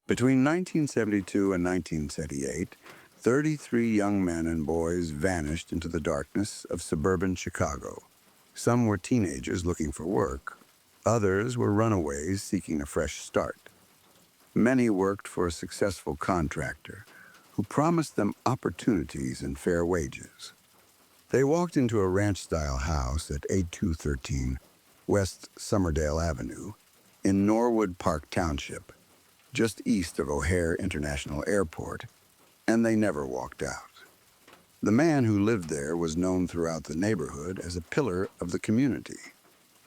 Between 1972 and 1978, 33 young men and boys vanished into the darkness of suburban Chicago. Some were teenagers looking for work. Others were runaways seeking a fresh start. Many worked for a successful contractor who promised them opportunities and fair wages. They walked into a ranch-style house at 8213 West Summerdale Avenue in Norwood Park Township, just east of O'Hare International Airport, and they never walked out. The man who lived there was known throughout the neighborhood as a pillar of the community.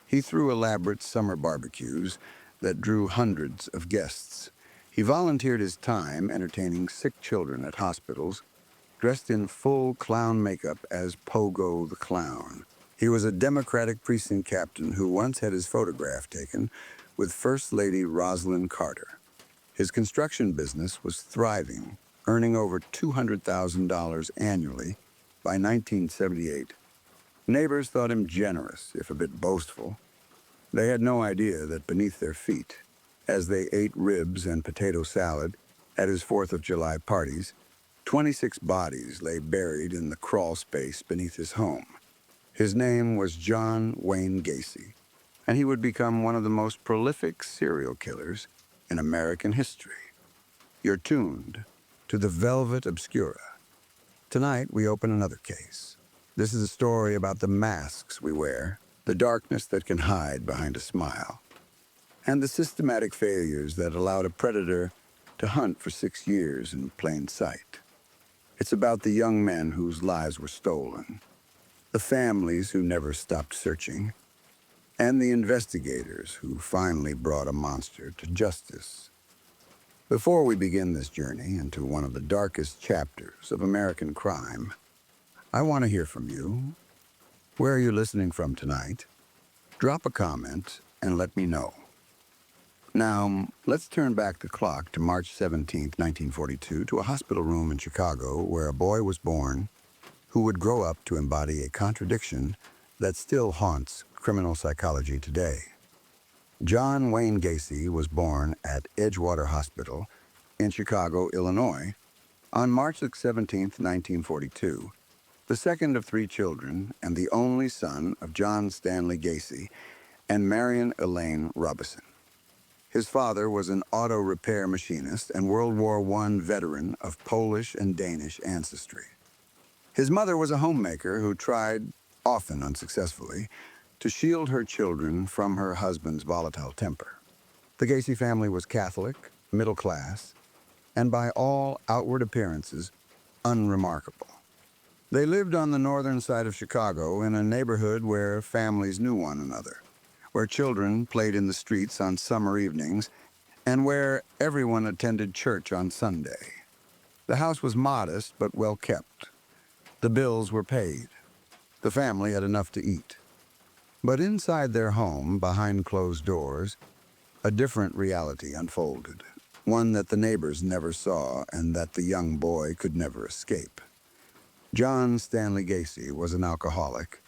He threw elaborate summer barbecues that drew hundreds of guests. He volunteered his time entertaining sick children at hospitals, dressed in full clown makeup as Pogo the Clown. He was a Democratic precinct captain who once had his photograph taken with First Lady Rosalynn Carter. His construction business was thriving, earning over $200,000 annually by 1978. Neighbors thought him generous, if a bit boastful. They had no idea that beneath their feet, as they ate ribs and potato salad at his 4th of July parties, 26 bodies lay buried in the crawl space beneath his home. His name was John Wayne Gacy, and he would become one of the most prolific serial killers in American history. You're tuned to the Velvet Obscura. Tonight, we open another case. This is a story about the masks we wear, the darkness that can hide behind a smile, and the systematic failures that allowed a predator to hunt for 6 years in plain sight. It's about the young men whose lives were stolen, the families who never stopped searching, and the investigators who finally brought a monster to justice. Before we begin this journey into one of the darkest chapters of American crime, I want to hear from you. Where are you listening from tonight? Drop a comment and let me know. Now, let's turn back the clock to March 17, 1942, to a hospital room in Chicago where a boy was born who would grow up to embody a contradiction that still haunts criminal psychology today. John Wayne Gacy was born at Edgewater Hospital in Chicago, Illinois, on March 17, 1942, the second of 3 children and the only son of John Stanley Gacy and Marion Elaine Robison. His father was an auto repair machinist and World War I veteran of Polish and Danish ancestry. His mother was a homemaker who tried, often unsuccessfully, to shield her children from her husband's volatile temper. The Gacy family was Catholic, middle class, and by all outward appearances, unremarkable. They lived on the northern side of Chicago in a neighborhood where families knew one another, where children played in the streets on summer evenings, and where everyone attended church on Sunday. The house was modest but well kept. The bills were paid. The family had enough to eat. But inside their home, behind closed doors, a different reality unfolded, one that the neighbors never saw and that the young boy could never escape. John Stanley Gacy was an alcoholic,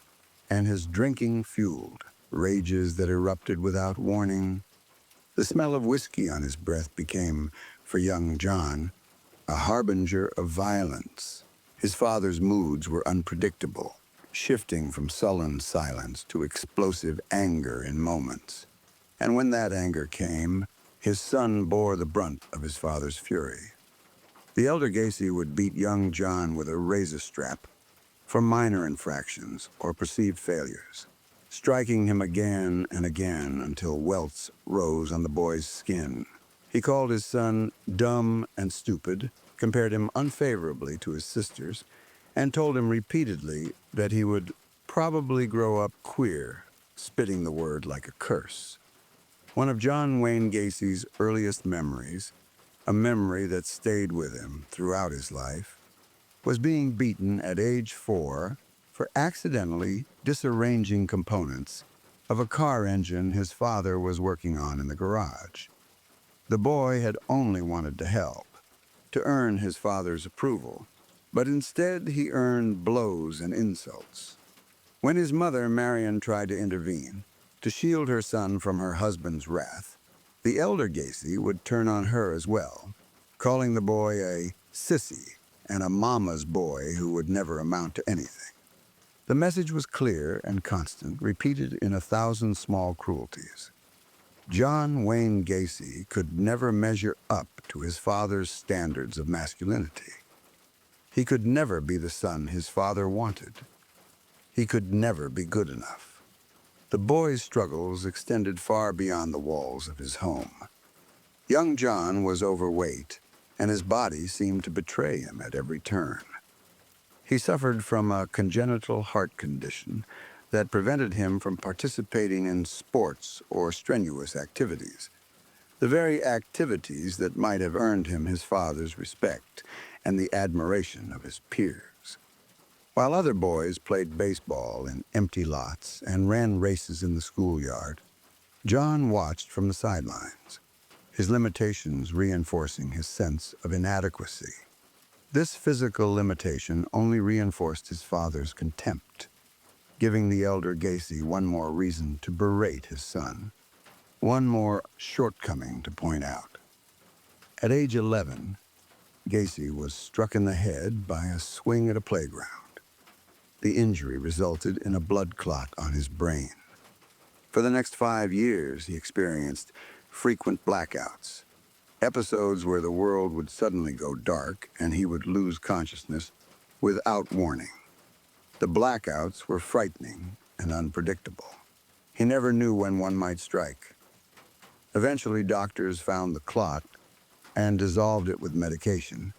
and his drinking fueled rages that erupted without warning. The smell of whiskey on his breath became, for young John, a harbinger of violence. His father's moods were unpredictable, shifting from sullen silence to explosive anger in moments. And when that anger came, his son bore the brunt of his father's fury. The elder Gacy would beat young John with a razor strap for minor infractions or perceived failures, striking him again and again until welts rose on the boy's skin. He called his son dumb and stupid, compared him unfavorably to his sisters, and told him repeatedly that he would probably grow up queer, spitting the word like a curse. One of John Wayne Gacy's earliest memories, a memory that stayed with him throughout his life, was being beaten at age 4 for accidentally disarranging components of a car engine his father was working on in the garage. The boy had only wanted to help, to earn his father's approval, but instead he earned blows and insults. When his mother, Marion, tried to intervene, to shield her son from her husband's wrath, The elder Gacy would turn on her as well, calling the boy a sissy and a mama's boy who would never amount to anything. The message was clear and constant, repeated in 1,000 small cruelties. John Wayne Gacy could never measure up to his father's standards of masculinity. He could never be the son his father wanted. He could never be good enough. The boy's struggles extended far beyond the walls of his home. Young John was overweight, and his body seemed to betray him at every turn. He suffered from a congenital heart condition that prevented him from participating in sports or strenuous activities, the very activities that might have earned him his father's respect and the admiration of his peers. While other boys played baseball in empty lots and ran races in the schoolyard, John watched from the sidelines, his limitations reinforcing his sense of inadequacy. This physical limitation only reinforced his father's contempt, giving the elder Gacy one more reason to berate his son, one more shortcoming to point out. At age 11, Gacy was struck in the head by a swing at a playground. The injury resulted in a blood clot on his brain. For the next 5 years, he experienced frequent blackouts, episodes where the world would suddenly go dark and he would lose consciousness without warning. The blackouts were frightening and unpredictable. He never knew when one might strike. Eventually, doctors found the clot and dissolved it with medication,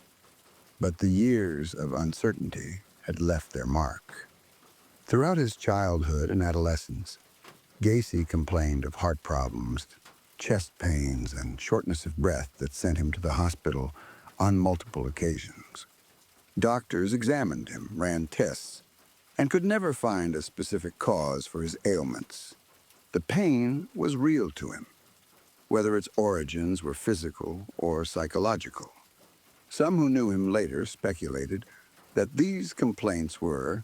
but the years of uncertainty had left their mark. Throughout his childhood and adolescence, Gacy complained of heart problems, chest pains, and shortness of breath that sent him to the hospital on multiple occasions. Doctors examined him, ran tests, and could never find a specific cause for his ailments. The pain was real to him, whether its origins were physical or psychological. Some who knew him later speculated that these complaints were,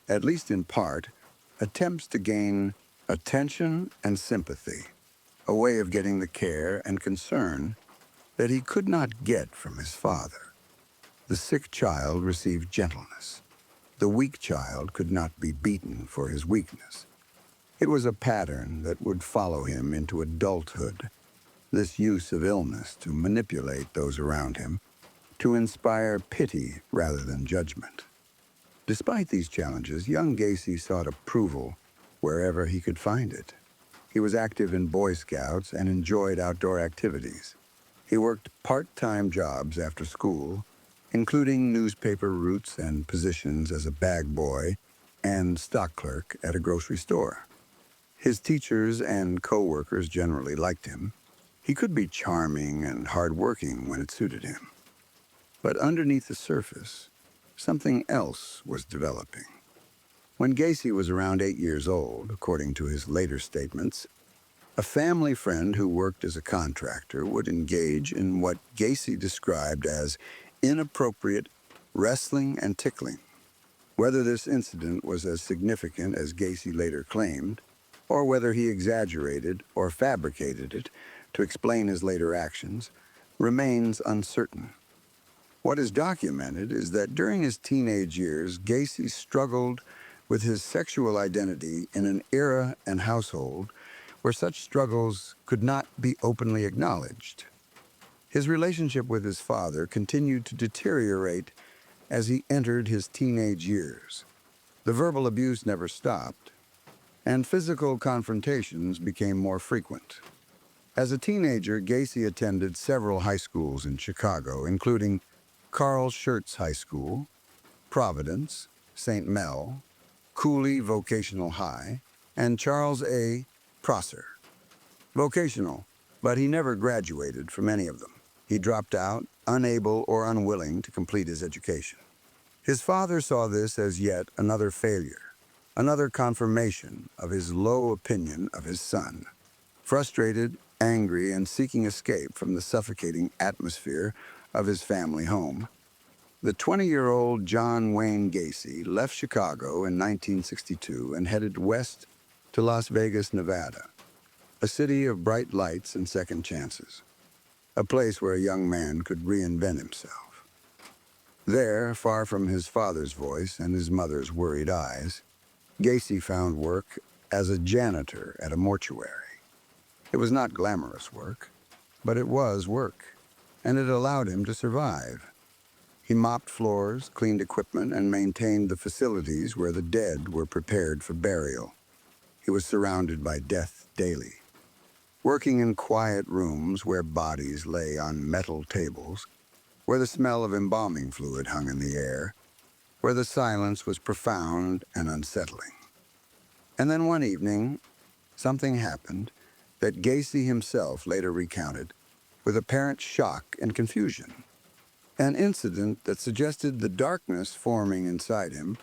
at least in part, attempts to gain attention and sympathy, a way of getting the care and concern that he could not get from his father. The sick child received gentleness. The weak child could not be beaten for his weakness. It was a pattern that would follow him into adulthood, this use of illness to manipulate those around him, to inspire pity rather than judgment. Despite these challenges, young Gacy sought approval wherever he could find it. He was active in Boy Scouts and enjoyed outdoor activities. He worked part-time jobs after school, including newspaper routes and positions as a bag boy and stock clerk at a grocery store. His teachers and co-workers generally liked him. He could be charming and hardworking when it suited him. But underneath the surface, something else was developing. When Gacy was around 8 years old, according to his later statements, a family friend who worked as a contractor would engage in what Gacy described as inappropriate wrestling and tickling. Whether this incident was as significant as Gacy later claimed, or whether he exaggerated or fabricated it to explain his later actions, remains uncertain. What is documented is that during his teenage years, Gacy struggled with his sexual identity in an era and household where such struggles could not be openly acknowledged. His relationship with his father continued to deteriorate as he entered his teenage years. The verbal abuse never stopped, and physical confrontations became more frequent. As a teenager, Gacy attended several high schools in Chicago, including Carl Schurz High School, Providence, St. Mel, Cooley Vocational High, and Charles A. Prosser. Vocational, but he never graduated from any of them. He dropped out, unable or unwilling to complete his education. His father saw this as yet another failure, another confirmation of his low opinion of his son. Frustrated, angry, and seeking escape from the suffocating atmosphere of his family home, the 20-year-old John Wayne Gacy left Chicago in 1962 and headed west to Las Vegas, Nevada. a city of bright lights and second chances, a place where a young man could reinvent himself. There, far from his father's voice and his mother's worried eyes, Gacy found work as a janitor at a mortuary. It was not glamorous work, but it was work, and it allowed him to survive. He mopped floors, cleaned equipment, and maintained the facilities where the dead were prepared for burial. He was surrounded by death daily, working in quiet rooms where bodies lay on metal tables, where the smell of embalming fluid hung in the air, where the silence was profound and unsettling. And then one evening, something happened that Gacy himself later recounted with apparent shock and confusion. An incident that suggested the darkness forming inside him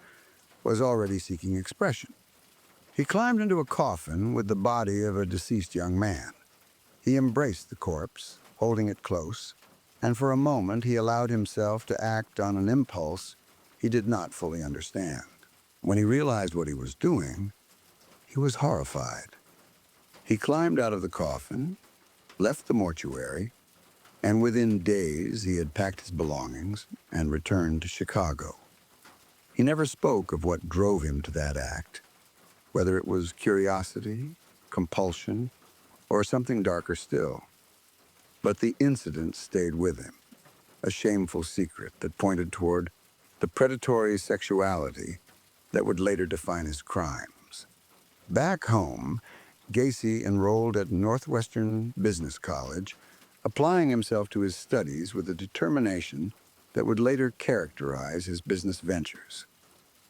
was already seeking expression. He climbed into a coffin with the body of a deceased young man. He embraced the corpse, holding it close, and for a moment he allowed himself to act on an impulse he did not fully understand. When he realized what he was doing, he was horrified. He climbed out of the coffin, left the mortuary, and within days he had packed his belongings and returned to Chicago. He never spoke of what drove him to that act, whether it was curiosity, compulsion, or something darker still. But the incident stayed with him, a shameful secret that pointed toward the predatory sexuality that would later define his crimes. Back home, Gacy enrolled at Northwestern Business College, applying himself to his studies with a determination that would later characterize his business ventures.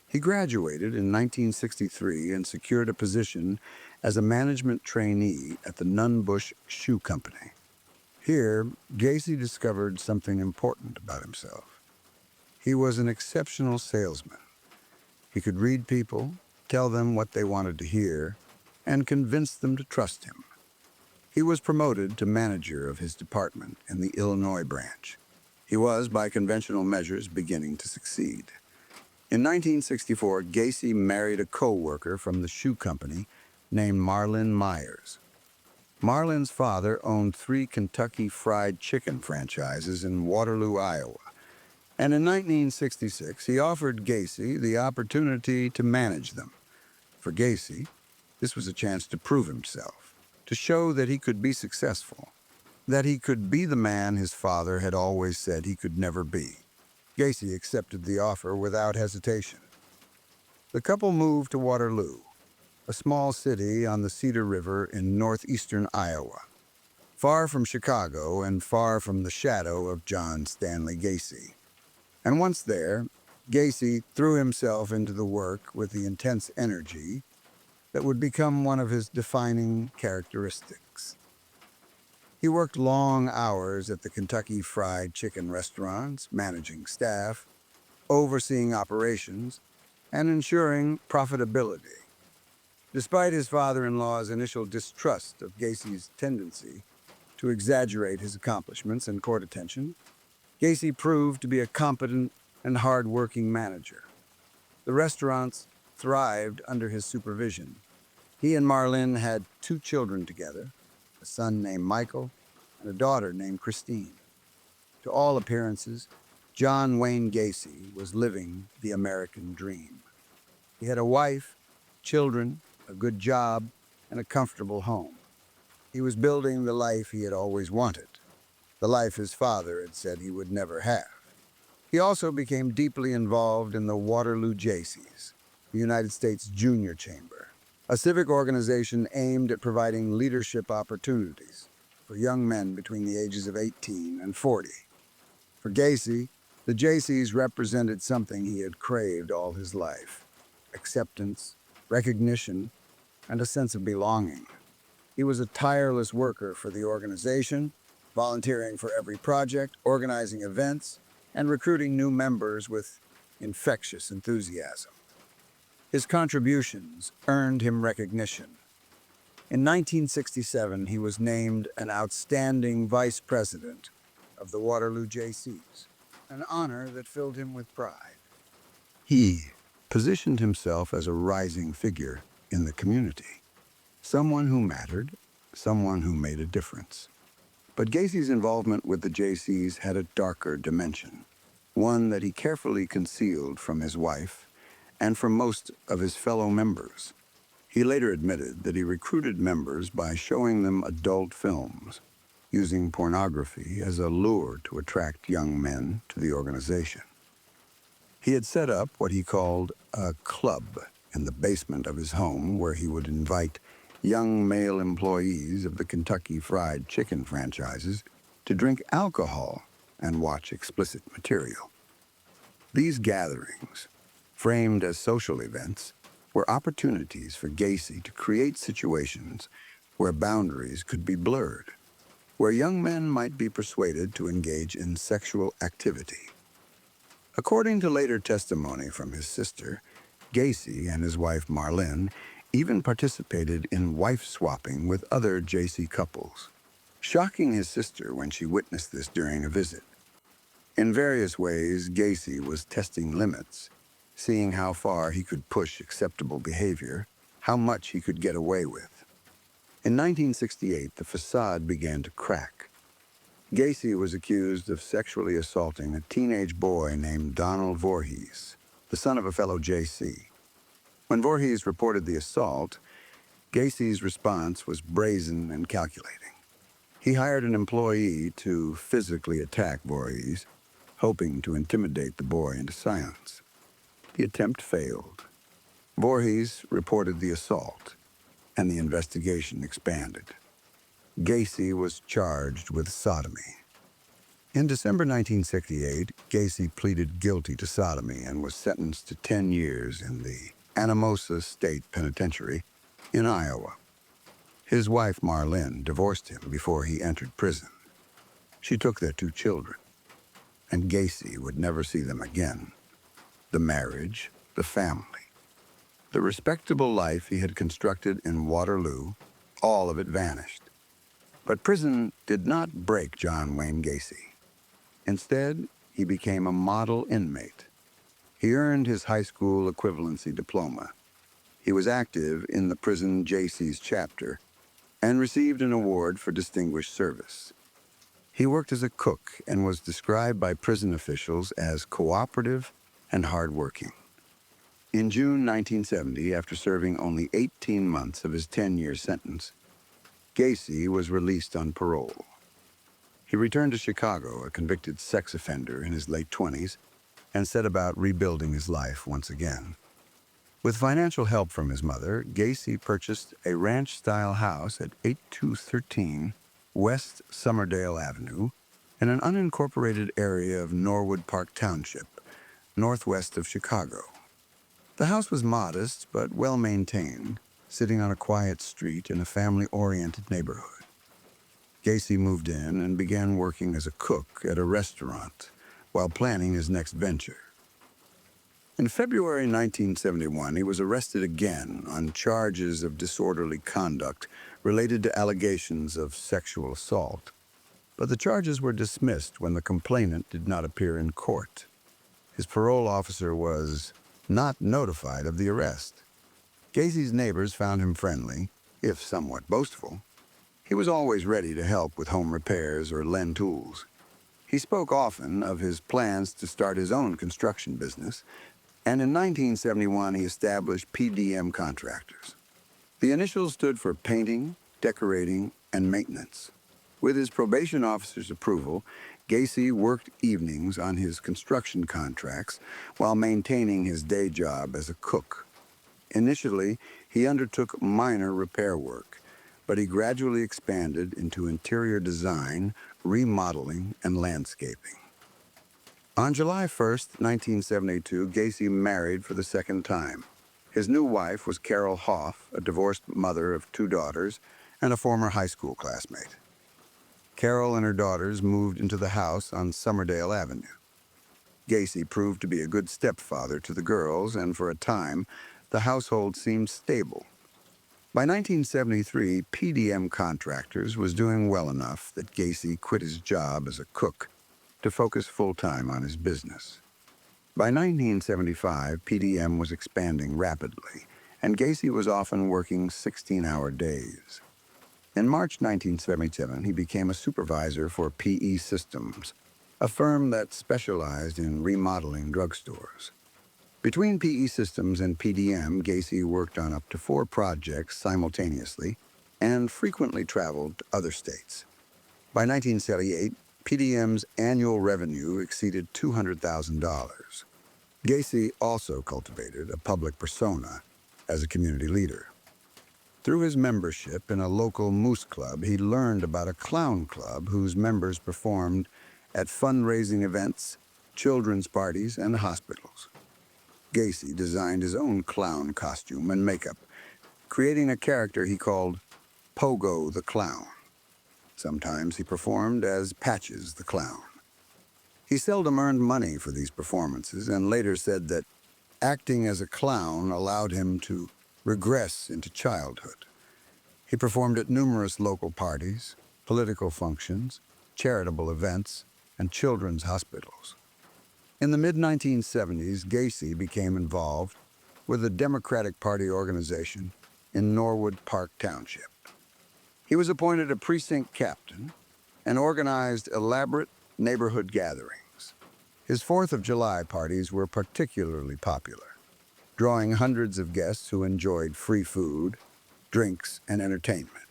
He graduated in 1963 and secured a position as a management trainee at the Nunn-Bush Shoe Company. Here, Gacy discovered something important about himself. He was an exceptional salesman. He could read people, tell them what they wanted to hear, and convince them to trust him. He was promoted to manager of his department in the Illinois branch. He was, by conventional measures, beginning to succeed. In 1964, Gacy married a co-worker from the shoe company named Marlyn Myers. Marlyn's father owned 3 Kentucky Fried Chicken franchises in Waterloo, Iowa. And in 1966, he offered Gacy the opportunity to manage them. For Gacy, this was a chance to prove himself, to show that he could be successful, that he could be the man his father had always said he could never be. Gacy accepted the offer without hesitation. The couple moved to Waterloo, a small city on the Cedar River in northeastern Iowa, far from Chicago and far from the shadow of John Stanley Gacy. And once there, Gacy threw himself into the work with the intense energy that would become one of his defining characteristics. He worked long hours at the Kentucky Fried Chicken restaurants, managing staff, overseeing operations, and ensuring profitability. Despite his father-in-law's initial distrust of Gacy's tendency to exaggerate his accomplishments and court attention, Gacy proved to be a competent and hard-working manager. The restaurants thrived under his supervision. He and Marlyn had 2 children together, a son named Michael and a daughter named Christine. To all appearances, John Wayne Gacy was living the American dream. He had a wife, children, a good job, and a comfortable home. He was building the life he had always wanted, the life his father had said he would never have. He also became deeply involved in the Waterloo Jaycees, the United States Junior Chamber, a civic organization aimed at providing leadership opportunities for young men between the ages of 18 and 40. For Gacy, the Jaycees represented something he had craved all his life: acceptance, recognition, and a sense of belonging. He was a tireless worker for the organization, volunteering for every project, organizing events, and recruiting new members with infectious enthusiasm. His contributions earned him recognition. In 1967, he was named an outstanding vice president of the Waterloo Jaycees, an honor that filled him with pride. He positioned himself as a rising figure in the community, someone who mattered someone who made a difference. But Gacy's involvement with the JCs had a darker dimension, one that he carefully concealed from his wife and from most of his fellow members. He later admitted that he recruited members by showing them adult films, using pornography as a lure to attract young men to the organization. He had set up what he called a club in the basement of his home where he would invite young male employees of the Kentucky Fried Chicken franchises to drink alcohol and watch explicit material. These gatherings, framed as social events, were opportunities for Gacy to create situations where boundaries could be blurred, where young men might be persuaded to engage in sexual activity. According to later testimony from his sister, Gacy and his wife Marlynn even participated in wife-swapping with other JC couples, shocking his sister when she witnessed this during a visit. In various ways, Gacy was testing limits, seeing how far he could push acceptable behavior, how much he could get away with. In 1968, the facade began to crack. Gacy was accused of sexually assaulting a teenage boy named Donald Voorhees, the son of a fellow JC. When Voorhees reported the assault, Gacy's response was brazen and calculating. He hired an employee to physically attack Voorhees, hoping to intimidate the boy into silence. The attempt failed. Voorhees reported the assault, and the investigation expanded. Gacy was charged with sodomy. In December 1968, Gacy pleaded guilty to sodomy and was sentenced to 10 years in the Anamosa State Penitentiary in Iowa. His wife, Marlynn, divorced him before he entered prison. She took their 2 children, and Gacy would never see them again. The marriage, the family, the respectable life he had constructed in Waterloo, all of it vanished. But prison did not break John Wayne Gacy. Instead, he became a model inmate. He earned his high school equivalency diploma. He was active in the prison JC's chapter and received an award for distinguished service. He worked as a cook and was described by prison officials as cooperative and hardworking. In June 1970, after serving only 18 months of his 10-year sentence, Gacy was released on parole. He returned to Chicago, a convicted sex offender in his late 20s, and set about rebuilding his life once again. With financial help from his mother, Gacy purchased a ranch-style house at 8213 West Summerdale Avenue in an unincorporated area of Norwood Park Township, northwest of Chicago. The house was modest but well-maintained, sitting on a quiet street in a family-oriented neighborhood. Gacy moved in and began working as a cook at a restaurant while planning his next venture. In February 1971, he was arrested again on charges of disorderly conduct related to allegations of sexual assault. But the charges were dismissed when the complainant did not appear in court. His parole officer was not notified of the arrest. Gacy's neighbors found him friendly, if somewhat boastful. He was always ready to help with home repairs or lend tools. He spoke often of his plans to start his own construction business, and in 1971 he established PDM Contractors. The initials stood for painting, decorating, and maintenance. With his probation officer's approval, Gacy worked evenings on his construction contracts while maintaining his day job as a cook. Initially, he undertook minor repair work, but he gradually expanded into interior design, remodeling, and landscaping. On July 1st, 1972, Gacy married for the second time. His new wife was Carol Hoff, a divorced mother of 2 daughters and a former high school classmate. Carol and her daughters moved into the house on Summerdale Avenue. Gacy proved to be a good stepfather to the girls, and for a time, the household seemed stable. By 1973, PDM Contractors was doing well enough that Gacy quit his job as a cook to focus full-time on his business. By 1975, PDM was expanding rapidly, and Gacy was often working 16-hour days. In March 1977, he became a supervisor for PE Systems, a firm that specialized in remodeling drugstores. Between PE Systems and PDM, Gacy worked on up to 4 projects simultaneously and frequently traveled to other states. By 1978, PDM's annual revenue exceeded $200,000. Gacy also cultivated a public persona as a community leader. Through his membership in a local moose club, he learned about a clown club whose members performed at fundraising events, children's parties, and hospitals. Gacy designed his own clown costume and makeup, creating a character he called Pogo the Clown. Sometimes he performed as Patches the Clown. He seldom earned money for these performances and later said that acting as a clown allowed him to regress into childhood. He performed at numerous local parties, political functions, charitable events, and children's hospitals. In the mid-1970s, Gacy became involved with the Democratic Party organization in Norwood Park Township. He was appointed a precinct captain and organized elaborate neighborhood gatherings. His 4th of July parties were particularly popular, drawing hundreds of guests who enjoyed free food, drinks, and entertainment.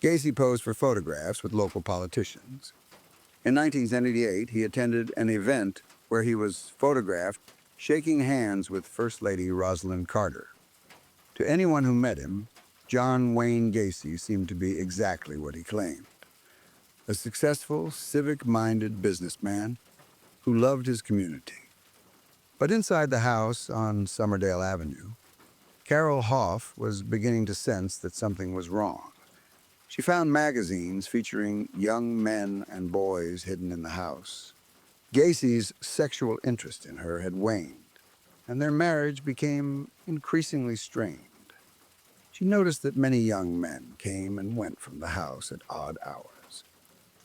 Gacy posed for photographs with local politicians. In 1978, he attended an event where he was photographed shaking hands with First Lady Rosalynn Carter. To anyone who met him, John Wayne Gacy seemed to be exactly what he claimed: a successful, civic-minded businessman who loved his community. But inside the house on Summerdale Avenue, Carol Hoff was beginning to sense that something was wrong. She found magazines featuring young men and boys hidden in the house. Gacy's sexual interest in her had waned, and their marriage became increasingly strained. She noticed that many young men came and went from the house at odd hours.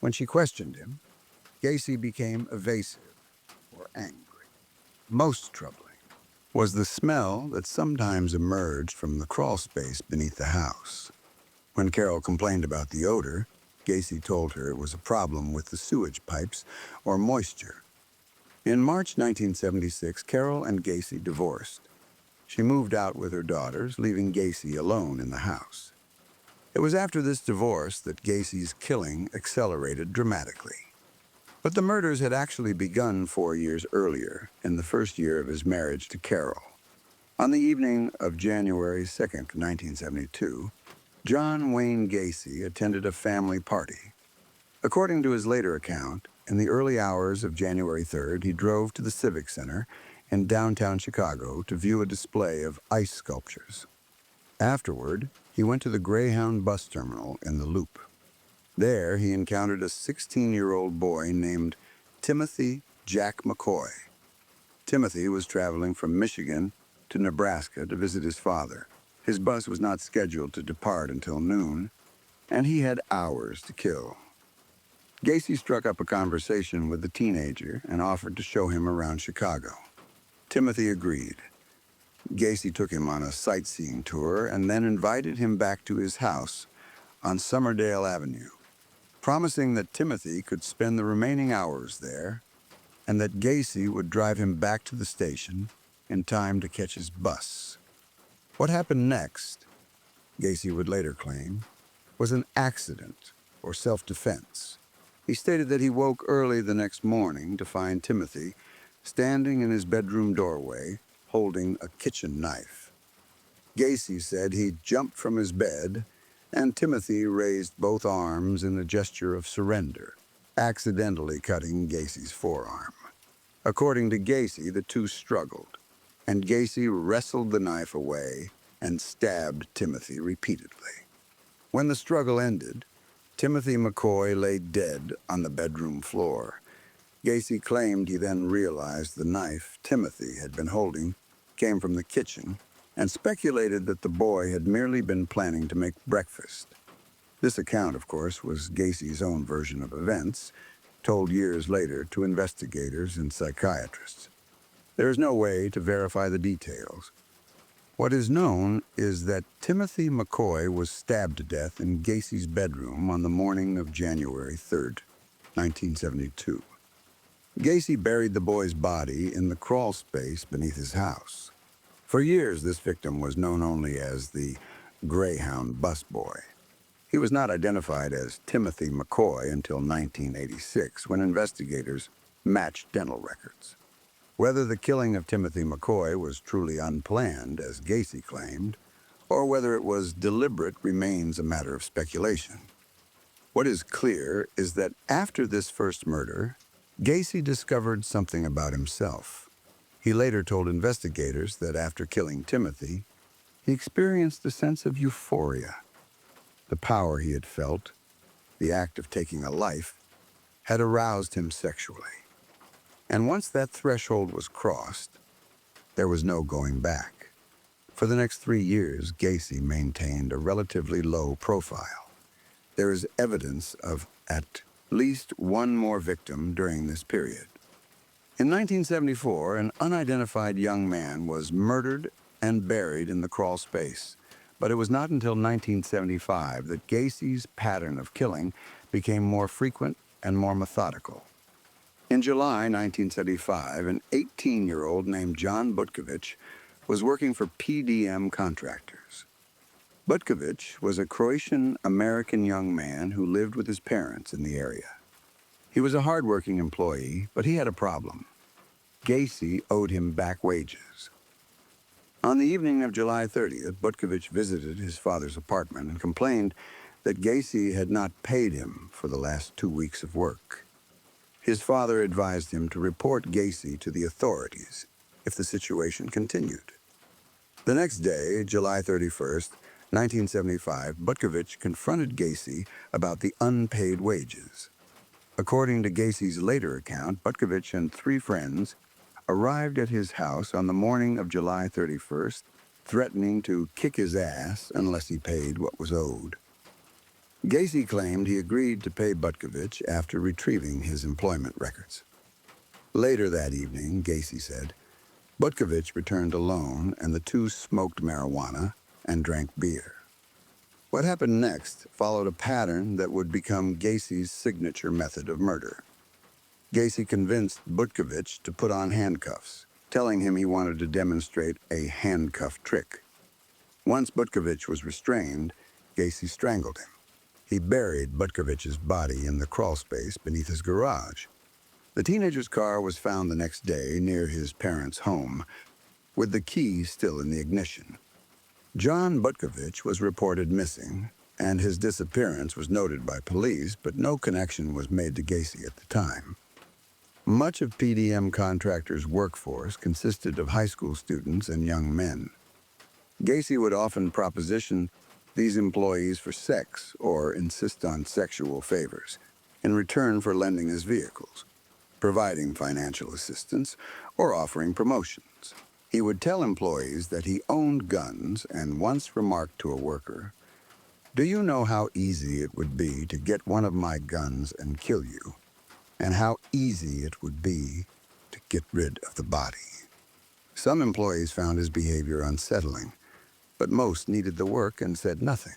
When she questioned him, Gacy became evasive or angry. Most troubling was the smell that sometimes emerged from the crawl space beneath the house. When Carol complained about the odor, Gacy told her it was a problem with the sewage pipes or moisture. In March 1976, Carol and Gacy divorced. She moved out with her daughters, leaving Gacy alone in the house. It was after this divorce that Gacy's killing accelerated dramatically. But the murders had actually begun 4 years earlier, in the first year of his marriage to Carol. On the evening of January 2nd, 1972, John Wayne Gacy attended a family party. According to his later account, in the early hours of January 3rd, he drove to the Civic Center in downtown Chicago to view a display of ice sculptures. Afterward, he went to the Greyhound bus terminal in the Loop. There, he encountered a 16-year-old boy named Timothy Jack McCoy. Timothy was traveling from Michigan to Nebraska to visit his father. His bus was not scheduled to depart until noon, and he had hours to kill. Gacy struck up a conversation with the teenager and offered to show him around Chicago. Timothy agreed. Gacy took him on a sightseeing tour and then invited him back to his house on Summerdale Avenue, promising that Timothy could spend the remaining hours there and that Gacy would drive him back to the station in time to catch his bus. What happened next, Gacy would later claim, was an accident or self-defense. He stated that he woke early the next morning to find Timothy standing in his bedroom doorway holding a kitchen knife. Gacy said he jumped from his bed and Timothy raised both arms in a gesture of surrender, accidentally cutting Gacy's forearm. According to Gacy, the two struggled, and Gacy wrestled the knife away and stabbed Timothy repeatedly. When the struggle ended, Timothy McCoy lay dead on the bedroom floor. Gacy claimed he then realized the knife Timothy had been holding came from the kitchen and speculated that the boy had merely been planning to make breakfast. This account, of course, was Gacy's own version of events, told years later to investigators and psychiatrists. There is no way to verify the details. What is known is that Timothy McCoy was stabbed to death in Gacy's bedroom on the morning of January 3rd, 1972. Gacy buried the boy's body in the crawl space beneath his house. For years, this victim was known only as the Greyhound busboy. He was not identified as Timothy McCoy until 1986, when investigators matched dental records. Whether the killing of Timothy McCoy was truly unplanned, as Gacy claimed, or whether it was deliberate remains a matter of speculation. What is clear is that after this first murder, Gacy discovered something about himself. He later told investigators that after killing Timothy, he experienced a sense of euphoria. The power he had felt, the act of taking a life, had aroused him sexually. And once that threshold was crossed, there was no going back. For the next 3 years, Gacy maintained a relatively low profile. There is evidence of at least one more victim during this period. In 1974, an unidentified young man was murdered and buried in the crawl space, but it was not until 1975 that Gacy's pattern of killing became more frequent and more methodical. In July 1975, an 18-year-old named John Butkovich was working for PDM Contractors. Butkovich was a Croatian-American young man who lived with his parents in the area. He was a hard-working employee, but he had a problem. Gacy owed him back wages. On the evening of July 30th, Butkovich visited his father's apartment and complained that Gacy had not paid him for the last 2 weeks of work. His father advised him to report Gacy to the authorities if the situation continued. The next day, July 31st, 1975, Butkovich confronted Gacy about the unpaid wages. According to Gacy's later account, Butkovich and 3 friends arrived at his house on the morning of July 31st, threatening to kick his ass unless he paid what was owed. Gacy claimed he agreed to pay Butkovich after retrieving his employment records. Later that evening, Gacy said, Butkovich returned alone and the two smoked marijuana and drank beer. What happened next followed a pattern that would become Gacy's signature method of murder. Gacy convinced Butkovich to put on handcuffs, telling him he wanted to demonstrate a handcuff trick. Once Butkovich was restrained, Gacy strangled him. He buried Butkovich's body in the crawl space beneath his garage. The teenager's car was found the next day near his parents' home, with the key still in the ignition. John Butkovich was reported missing, and his disappearance was noted by police, but no connection was made to Gacy at the time. Much of PDM Contractors' workforce consisted of high school students and young men. Gacy would often proposition these employees for sex or insist on sexual favors in return for lending his vehicles, providing financial assistance, or offering promotions. He would tell employees that he owned guns and once remarked to a worker, "Do you know how easy it would be to get one of my guns and kill you, and how easy it would be to get rid of the body?" Some employees found his behavior unsettling, but most needed the work and said nothing.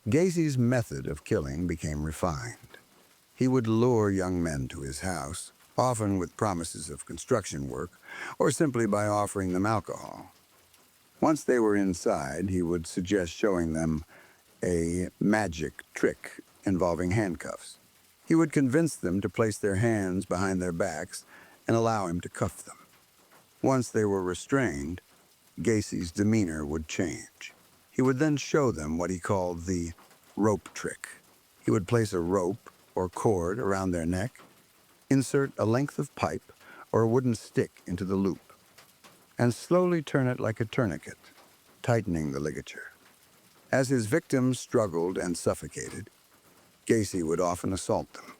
Gacy's method of killing became refined. He would lure young men to his house, often with promises of construction work, or simply by offering them alcohol. Once they were inside, he would suggest showing them a magic trick involving handcuffs. He would convince them to place their hands behind their backs and allow him to cuff them. Once they were restrained, Gacy's demeanor would change. He would then show them what he called the rope trick. He would place a rope or cord around their neck, insert a length of pipe or a wooden stick into the loop, and slowly turn it like a tourniquet, tightening the ligature. As his victims struggled and suffocated, Gacy would often assault them.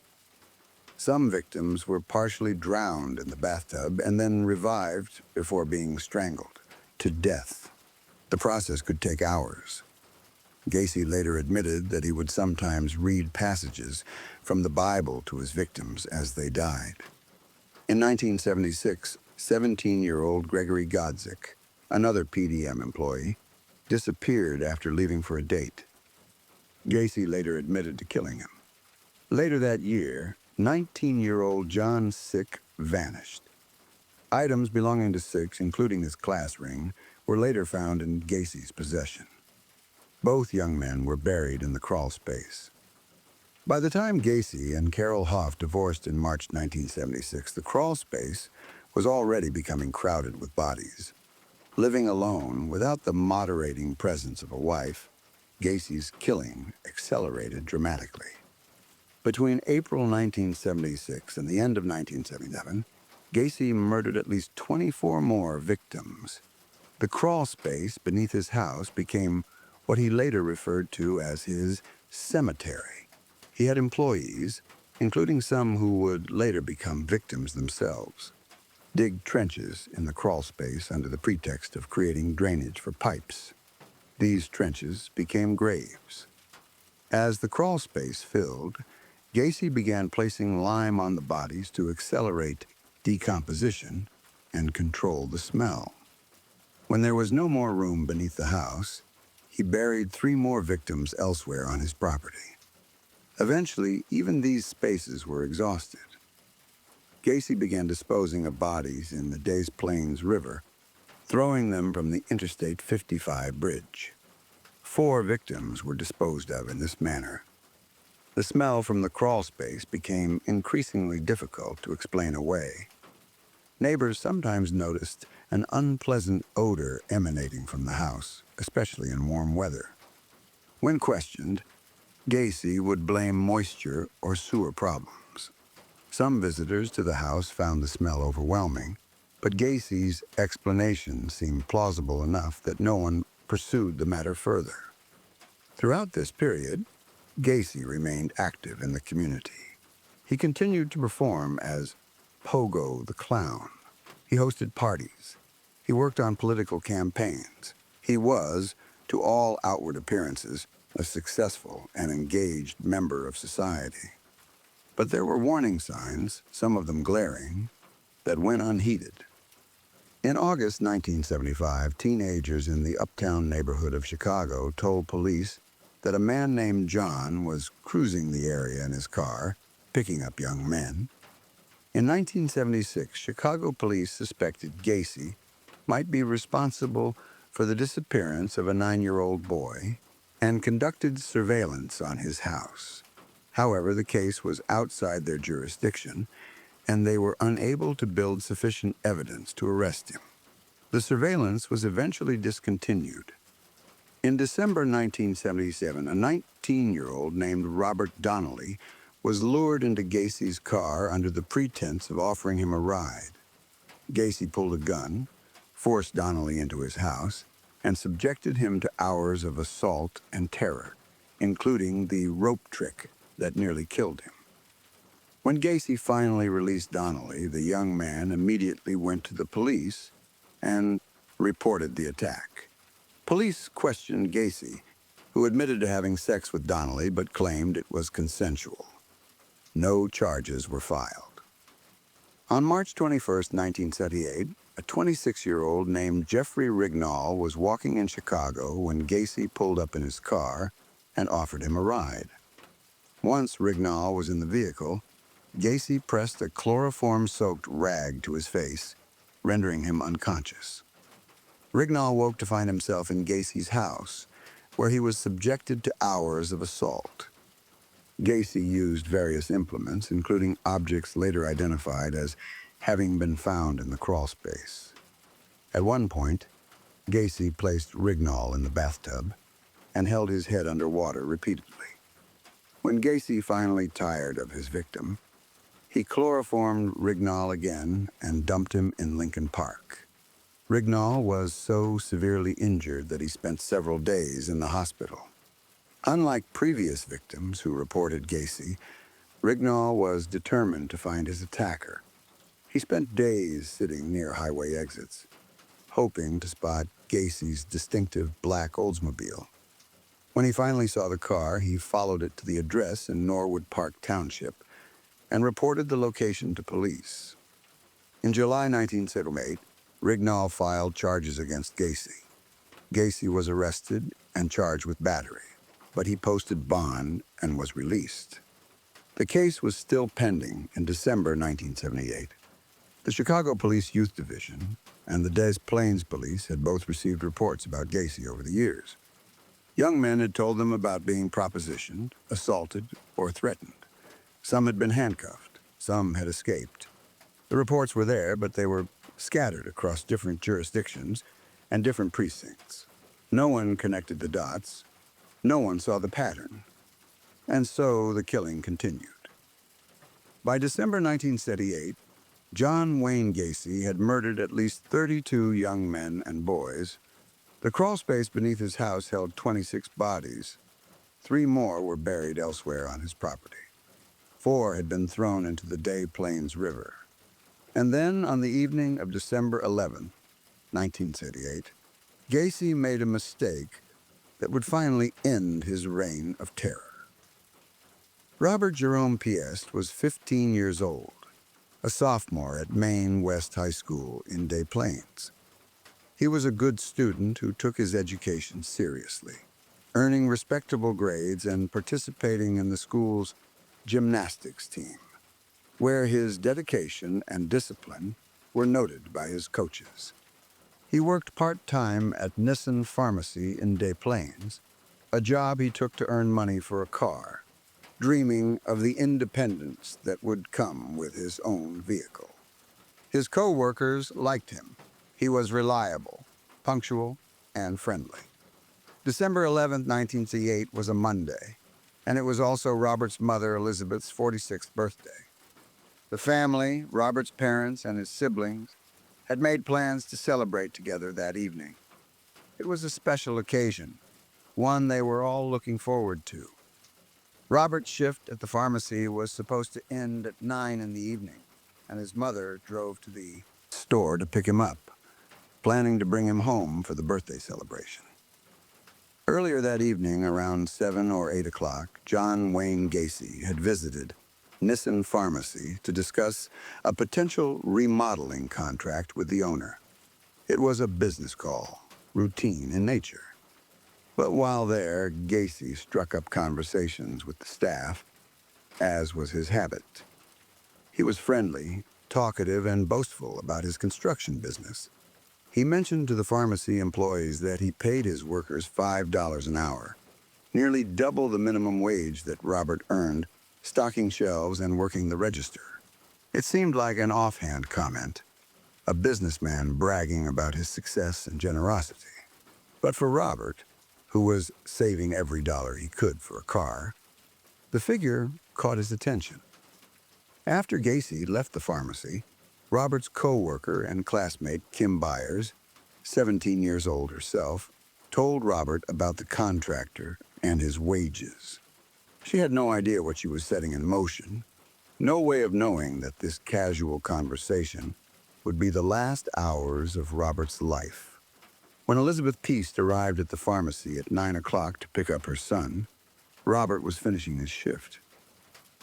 Some victims were partially drowned in the bathtub and then revived before being strangled to death. The process could take hours. Gacy later admitted that he would sometimes read passages from the Bible to his victims as they died. In 1976, 17-year-old Gregory Godzik another PDM employee, disappeared after leaving for a date. Gacy later admitted to killing him. Later that year, 19-year-old John Sick vanished. Items belonging to Six, including his class ring, were later found in Gacy's possession. Both young men were buried in the crawl space. By the time Gacy and Carol Hoff divorced in March 1976, the crawl space was already becoming crowded with bodies. Living alone, without the moderating presence of a wife, Gacy's killing accelerated dramatically. Between April 1976 and the end of 1977, Gacy murdered at least 24 more victims. The crawl space beneath his house became what he later referred to as his cemetery. He had employees, including some who would later become victims themselves, dig trenches in the crawl space under the pretext of creating drainage for pipes. These trenches became graves. As the crawl space filled, Gacy began placing lime on the bodies to accelerate decomposition and control the smell. When there was no more room beneath the house, he buried 3 more victims elsewhere on his property. Eventually, even these spaces were exhausted. Gacy began disposing of bodies in the Des Plaines River, throwing them from the Interstate 55 bridge. 4 victims were disposed of in this manner. The smell from the crawl space became increasingly difficult to explain away. Neighbors sometimes noticed an unpleasant odor emanating from the house, especially in warm weather. When questioned, Gacy would blame moisture or sewer problems. Some visitors to the house found the smell overwhelming, but Gacy's explanation seemed plausible enough that no one pursued the matter further. Throughout this period, Gacy remained active in the community. He continued to perform as Pogo the Clown. He hosted parties. He worked on political campaigns. He was, to all outward appearances, a successful and engaged member of society. But there were warning signs, some of them glaring, that went unheeded. In August 1975, teenagers in the uptown neighborhood of Chicago told police that a man named John was cruising the area in his car, picking up young men. In 1976, Chicago police suspected Gacy might be responsible for the disappearance of a 9-year-old boy and conducted surveillance on his house. However, the case was outside their jurisdiction, and they were unable to build sufficient evidence to arrest him. The surveillance was eventually discontinued. In December 1977, a 19-year-old named Robert Donnelly was lured into Gacy's car under the pretense of offering him a ride. Gacy pulled a gun, forced Donnelly into his house, and subjected him to hours of assault and terror, including the rope trick that nearly killed him. When Gacy finally released Donnelly, the young man immediately went to the police and reported the attack. Police questioned Gacy, who admitted to having sex with Donnelly but claimed it was consensual. No charges were filed. On March 21, 1978, a 26-year-old named Jeffrey Rignall was walking in Chicago when Gacy pulled up in his car and offered him a ride. Once Rignall was in the vehicle, Gacy pressed a chloroform-soaked rag to his face, rendering him unconscious. Rignall woke to find himself in Gacy's house, where he was subjected to hours of assault. Gacy used various implements, including objects later identified as having been found in the crawl space. At one point, Gacy placed Rignall in the bathtub and held his head under water repeatedly. When Gacy finally tired of his victim, he chloroformed Rignall again and dumped him in Lincoln Park. Rignall was so severely injured that he spent several days in the hospital. Unlike previous victims who reported Gacy, Rignall was determined to find his attacker. He spent days sitting near highway exits, hoping to spot Gacy's distinctive black Oldsmobile. When he finally saw the car, he followed it to the address in Norwood Park Township and reported the location to police. In July 1978, Rignall filed charges against Gacy. Gacy was arrested and charged with battery, but he posted bond and was released. The case was still pending in December 1978. The Chicago Police Youth Division and the Des Plaines Police had both received reports about Gacy over the years. Young men had told them about being propositioned, assaulted, or threatened. Some had been handcuffed. Some had escaped. The reports were there, but they were scattered across different jurisdictions and different precincts. No one connected the dots. No one saw the pattern. And so the killing continued. By December 1978, John Wayne Gacy had murdered at least 32 young men and boys. The crawlspace beneath his house held 26 bodies. 3 more were buried elsewhere on his property. 4 had been thrown into the Des Plaines River. And then, on the evening of December 11, 1978, Gacy made a mistake that would finally end his reign of terror. Robert Jerome Piest was 15 years old, a sophomore at Maine West High School in Des Plaines. He was a good student who took his education seriously, earning respectable grades and participating in the school's gymnastics team, where his dedication and discipline were noted by his coaches. He worked part-time at Nissan Pharmacy in Des Plaines, a job he took to earn money for a car, dreaming of the independence that would come with his own vehicle. His co-workers liked him. He was reliable, punctual, and friendly. December 11, 1978 was a Monday, and it was also Robert's mother Elizabeth's 46th birthday. The family, Robert's parents, and his siblings had made plans to celebrate together that evening. It was a special occasion, one they were all looking forward to. Robert's shift at the pharmacy was supposed to end at 9 in the evening, and his mother drove to the store to pick him up, planning to bring him home for the birthday celebration. Earlier that evening, around 7 or 8 o'clock, John Wayne Gacy had visited Nissan Pharmacy to discuss a potential remodeling contract with the owner. It was a business call, routine in nature. But while there, Gacy struck up conversations with the staff, as was his habit. He was friendly, talkative, and boastful about his construction business. He mentioned to the pharmacy employees that he paid his workers $5 an hour, nearly double the minimum wage that Robert earned, stocking shelves and working the register. It seemed like an offhand comment, a businessman bragging about his success and generosity. But for Robert, who was saving every dollar he could for a car, the figure caught his attention. After Gacy left the pharmacy, Robert's co-worker and classmate, Kim Byers, 17 years old herself, told Robert about the contractor and his wages. She had no idea what she was setting in motion, no way of knowing that this casual conversation would be the last hours of Robert's life. When Elizabeth Piest arrived at the pharmacy at 9 o'clock to pick up her son, Robert was finishing his shift.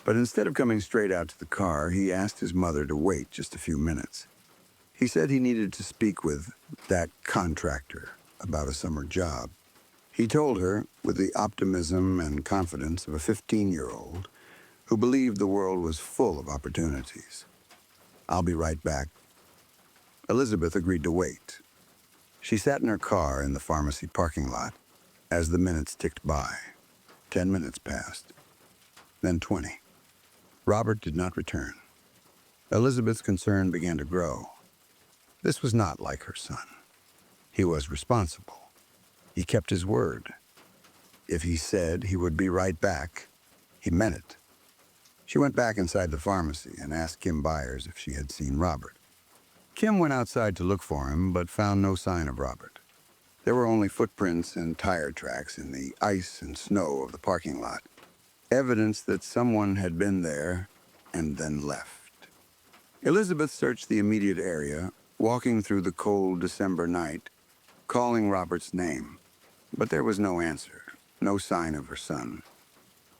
But instead of coming straight out to the car, he asked his mother to wait just a few minutes. He said he needed to speak with that contractor about a summer job. He told her, with the optimism and confidence of a 15-year-old who believed the world was full of opportunities. "I'll be right back." Elizabeth agreed to wait. She sat in her car in the pharmacy parking lot as the minutes ticked by. 10 minutes passed, then 20. Robert did not return. Elizabeth's concern began to grow. This was not like her son. He was responsible. He kept his word. If he said he would be right back, he meant it. She went back inside the pharmacy and asked Kim Byers if she had seen Robert. Kim went outside to look for him, but found no sign of Robert. There were only footprints and tire tracks in the ice and snow of the parking lot, evidence that someone had been there and then left. Elizabeth searched the immediate area, walking through the cold December night, calling Robert's name. But there was no answer, no sign of her son.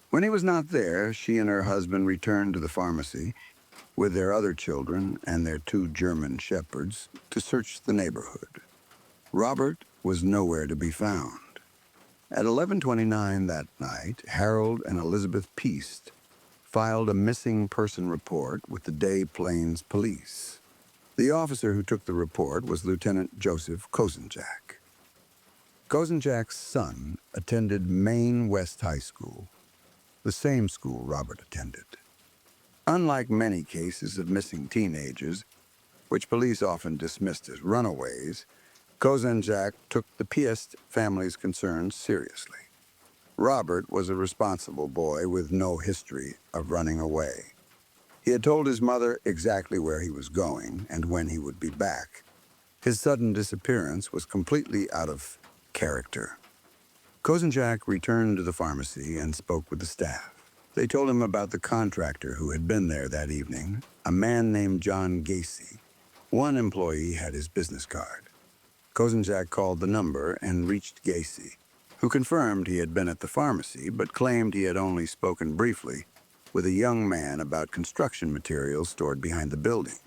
When he was not there, she and her husband returned to the pharmacy with their other children and their 2 German shepherds, to search the neighborhood. Robert was nowhere to be found. At 11:29 that night, Harold and Elizabeth Piest filed a missing person report with the Des Plaines Police. The officer who took the report was Lieutenant Joseph Kozenjak. Kozenjak's son attended Maine West High School, the same school Robert attended. Unlike many cases of missing teenagers, which police often dismissed as runaways, Kozenjak took the Piest family's concerns seriously. Robert was a responsible boy with no history of running away. He had told his mother exactly where he was going and when he would be back. His sudden disappearance was completely out of character. Kozenjak returned to the pharmacy and spoke with the staff. They told him about the contractor who had been there that evening, a man named John Gacy. One employee had his business card. Kozenjak called the number and reached Gacy, who confirmed he had been at the pharmacy but claimed he had only spoken briefly with a young man about construction materials stored behind the building.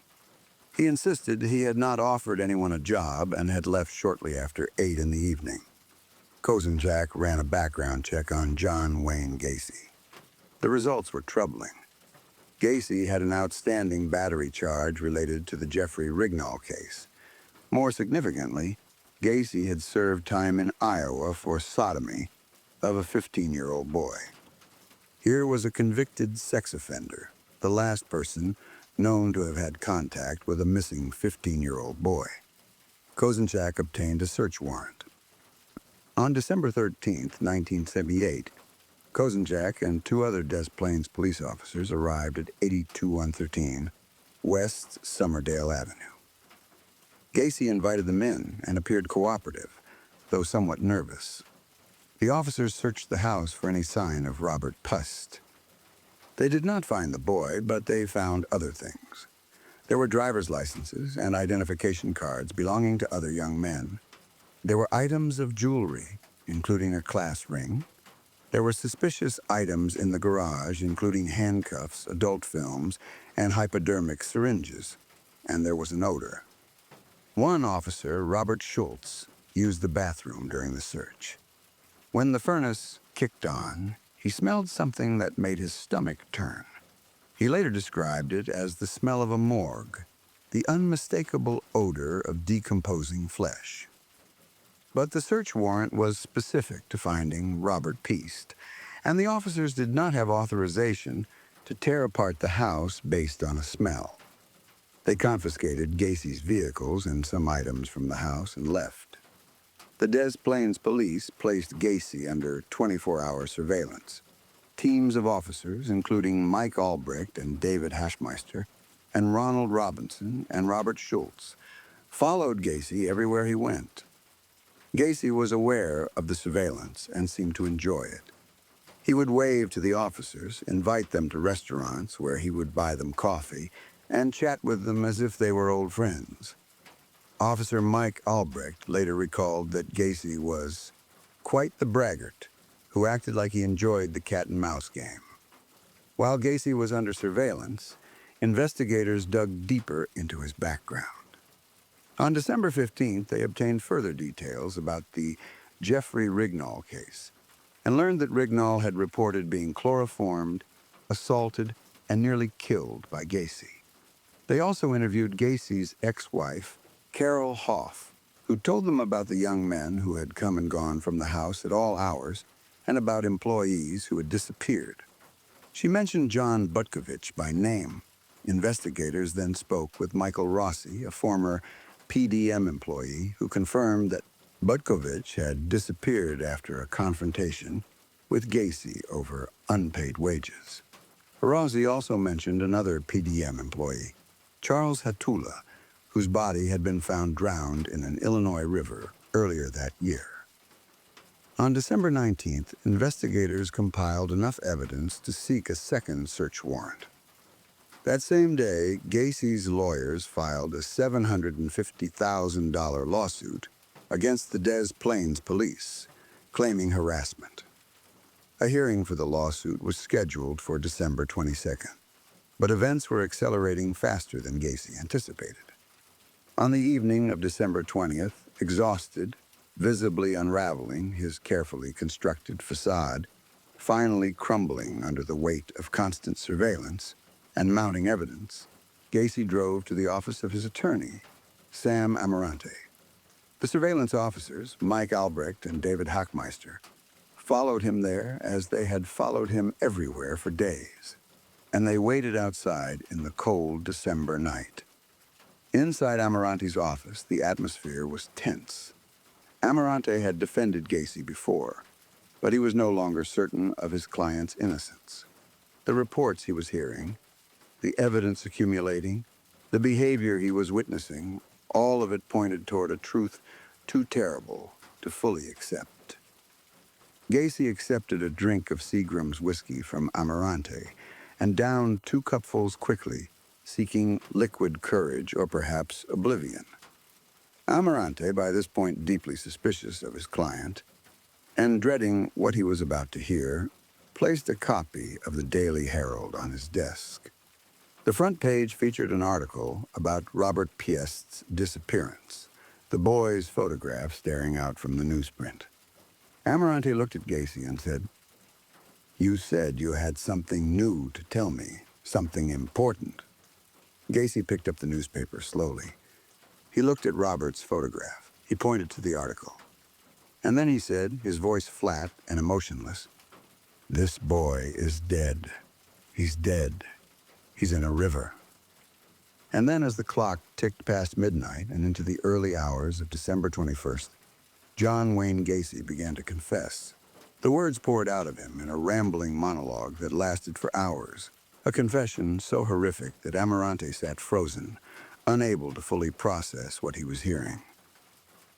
He insisted he had not offered anyone a job and had left shortly after 8 in the evening. Kozenjak ran a background check on John Wayne Gacy. The results were troubling. Gacy had an outstanding battery charge related to the Jeffrey Rignall case. More significantly, Gacy had served time in Iowa for sodomy of a 15-year-old boy. Here was a convicted sex offender, the last person known to have had contact with a missing 15-year-old boy. Kozenjak obtained a search warrant. On December 13, 1978, Kozenjak and 2 other Des Plaines police officers arrived at 82113 West Summerdale Avenue. Gacy invited them in and appeared cooperative, though somewhat nervous. The officers searched the house for any sign of Robert Piest. They did not find the boy, but they found other things. There were driver's licenses and identification cards belonging to other young men. There were items of jewelry, including a class ring. There were suspicious items in the garage, including handcuffs, adult films, and hypodermic syringes. And there was an odor. One officer, Robert Schultz, used the bathroom during the search. When the furnace kicked on, he smelled something that made his stomach turn. He later described it as the smell of a morgue, the unmistakable odor of decomposing flesh. But the search warrant was specific to finding Robert Piest, and the officers did not have authorization to tear apart the house based on a smell. They confiscated Gacy's vehicles and some items from the house and left. The Des Plaines police placed Gacy under 24-hour surveillance. Teams of officers, including Mike Albrecht and David Hashmeister, and Ronald Robinson and Robert Schultz, followed Gacy everywhere he went. Gacy was aware of the surveillance and seemed to enjoy it. He would wave to the officers, invite them to restaurants where he would buy them coffee, and chat with them as if they were old friends. Officer Mike Albrecht later recalled that Gacy was quite the braggart who acted like he enjoyed the cat-and-mouse game. While Gacy was under surveillance, investigators dug deeper into his background. On December 15th, they obtained further details about the Jeffrey Rignall case and learned that Rignall had reported being chloroformed, assaulted, and nearly killed by Gacy. They also interviewed Gacy's ex-wife, Carol Hoff, who told them about the young men who had come and gone from the house at all hours and about employees who had disappeared. She mentioned John Butkovich by name. Investigators then spoke with Michael Rossi, a former PDM employee, who confirmed that Butkovich had disappeared after a confrontation with Gacy over unpaid wages. Rossi also mentioned another PDM employee, Charles Hatula, whose body had been found drowned in an Illinois river earlier that year. On December 19th, investigators compiled enough evidence to seek a second search warrant. That same day, Gacy's lawyers filed a $750,000 lawsuit against the Des Plaines police, claiming harassment. A hearing for the lawsuit was scheduled for December 22nd. But events were accelerating faster than Gacy anticipated. On the evening of December 20th, exhausted, visibly unraveling his carefully constructed facade, finally crumbling under the weight of constant surveillance and mounting evidence, Gacy drove to the office of his attorney, Sam Amarante. The surveillance officers, Mike Albrecht and David Hackmeister, followed him there as they had followed him everywhere for days, and they waited outside in the cold December night. Inside Amarante's office, the atmosphere was tense. Amarante had defended Gacy before, but he was no longer certain of his client's innocence. The reports he was hearing, the evidence accumulating, the behavior he was witnessing, all of it pointed toward a truth too terrible to fully accept. Gacy accepted a drink of Seagram's whiskey from Amarante and downed 2 cupfuls quickly, seeking liquid courage or perhaps oblivion. Amarante, by this point deeply suspicious of his client, and dreading what he was about to hear, placed a copy of the Daily Herald on his desk. The front page featured an article about Robert Piest's disappearance, the boy's photograph staring out from the newsprint. Amarante looked at Gacy and said, "You said you had something new to tell me, something important." Gacy picked up the newspaper slowly. He looked at Robert's photograph. He pointed to the article. And then he said, his voice flat and emotionless, "This boy is dead. He's dead. He's in a river." And then as the clock ticked past midnight and into the early hours of December 21st, John Wayne Gacy began to confess. The words poured out of him in a rambling monologue that lasted for hours, a confession so horrific that Amarante sat frozen, unable to fully process what he was hearing.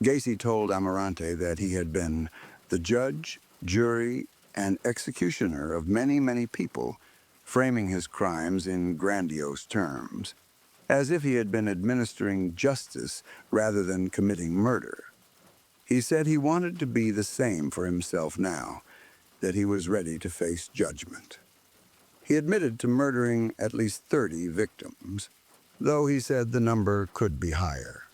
Gacy told Amarante that he had been the judge, jury, and executioner of many, many people, framing his crimes in grandiose terms, as if he had been administering justice rather than committing murder. He said he wanted to be the same for himself now, that he was ready to face judgment. He admitted to murdering at least 30 victims, though he said the number could be higher.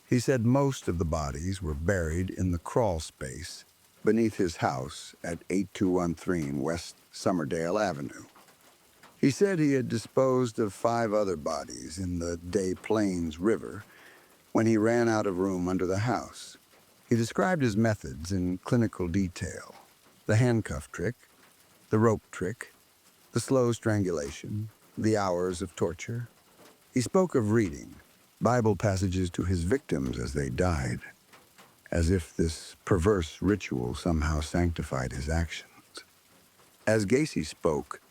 He said most of the bodies were buried in the crawl space beneath his house at 8213 West Summerdale Avenue. He said he had disposed of 5 other bodies in the Des Plaines River when he ran out of room under the house. He described his methods in clinical detail: the handcuff trick, the rope trick, the slow strangulation, the hours of torture. He spoke of reading Bible passages to his victims as they died, as if this perverse ritual somehow sanctified his actions. As Gacy spoke,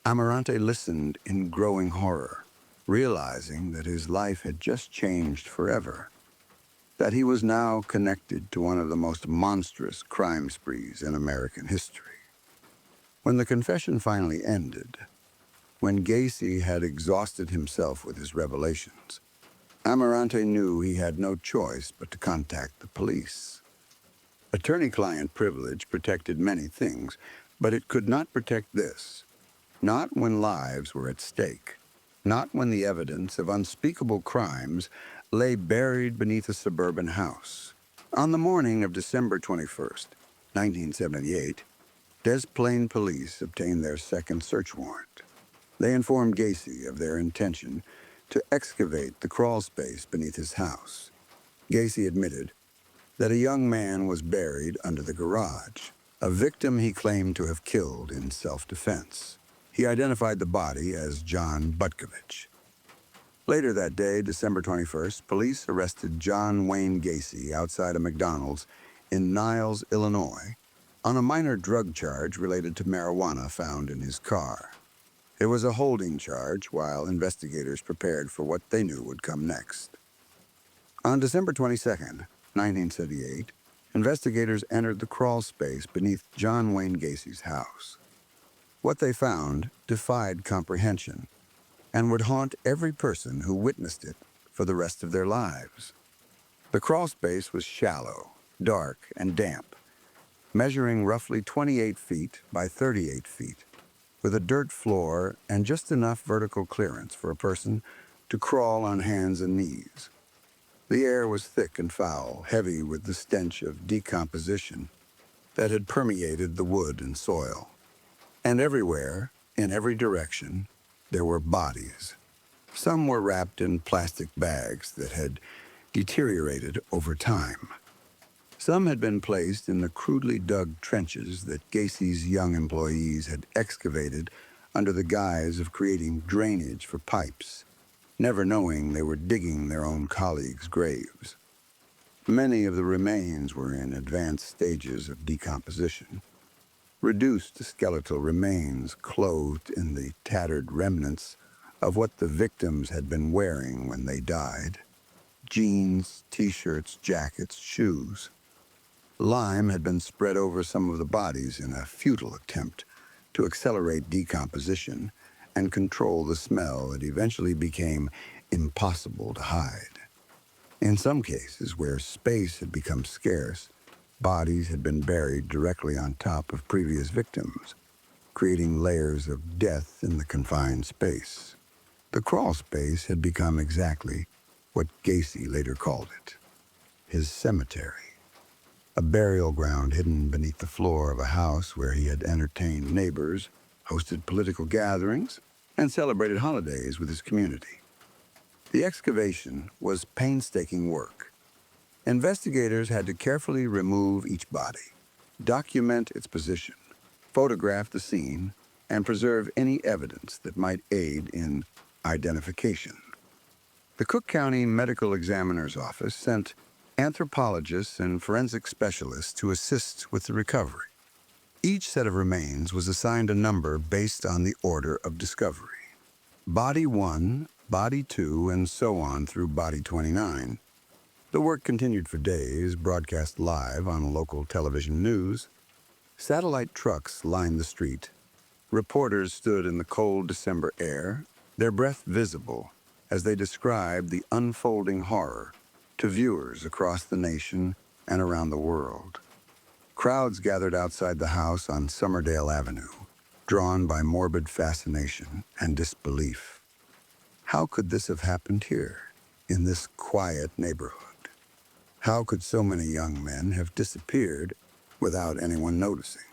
Amarante listened in growing horror, realizing that his life had just changed forever, that he was now connected to one of the most monstrous crime sprees in American history. When the confession finally ended, when Gacy had exhausted himself with his revelations, Amarante knew he had no choice but to contact the police. Attorney-client privilege protected many things, but it could not protect this. Not when lives were at stake. Not when the evidence of unspeakable crimes lay buried beneath a suburban house. On the morning of December 21st, 1978, Des Plaines police obtained their second search warrant. They informed Gacy of their intention to excavate the crawl space beneath his house. Gacy admitted that a young man was buried under the garage, a victim he claimed to have killed in self-defense. He identified the body as John Butkovich. Later that day, December 21st, police arrested John Wayne Gacy outside a McDonald's in Niles, Illinois, on a minor drug charge related to marijuana found in his car. It was a holding charge while investigators prepared for what they knew would come next. On December 22nd, 1978, investigators entered the crawl space beneath John Wayne Gacy's house. What they found defied comprehension and would haunt every person who witnessed it for the rest of their lives. The crawl space was shallow, dark, and damp, measuring roughly 28 feet by 38 feet, with a dirt floor and just enough vertical clearance for a person to crawl on hands and knees. The air was thick and foul, heavy with the stench of decomposition that had permeated the wood and soil. And everywhere, in every direction, there were bodies. Some were wrapped in plastic bags that had deteriorated over time. Some had been placed in the crudely dug trenches that Gacy's young employees had excavated under the guise of creating drainage for pipes, never knowing they were digging their own colleagues' graves. Many of the remains were in advanced stages of decomposition. Reduced skeletal remains clothed in the tattered remnants of what the victims had been wearing when they died. Jeans, t-shirts, jackets, shoes. Lime had been spread over some of the bodies in a futile attempt to accelerate decomposition and control the smell that eventually became impossible to hide. In some cases, where space had become scarce, bodies had been buried directly on top of previous victims, creating layers of death in the confined space. The crawl space had become exactly what Gacy later called it, his cemetery, a burial ground hidden beneath the floor of a house where he had entertained neighbors, hosted political gatherings, and celebrated holidays with his community. The excavation was painstaking work. Investigators had to carefully remove each body, document its position, photograph the scene, and preserve any evidence that might aid in identification. The Cook County Medical Examiner's Office sent anthropologists and forensic specialists to assist with the recovery. Each set of remains was assigned a number based on the order of discovery. Body 1, Body 2, and so on through Body 29. The work continued for days, broadcast live on local television news. Satellite trucks lined the street. Reporters stood in the cold December air, their breath visible as they described the unfolding horror to viewers across the nation and around the world. Crowds gathered outside the house on Summerdale Avenue, drawn by morbid fascination and disbelief. How could this have happened here, in this quiet neighborhood? How could so many young men have disappeared without anyone noticing?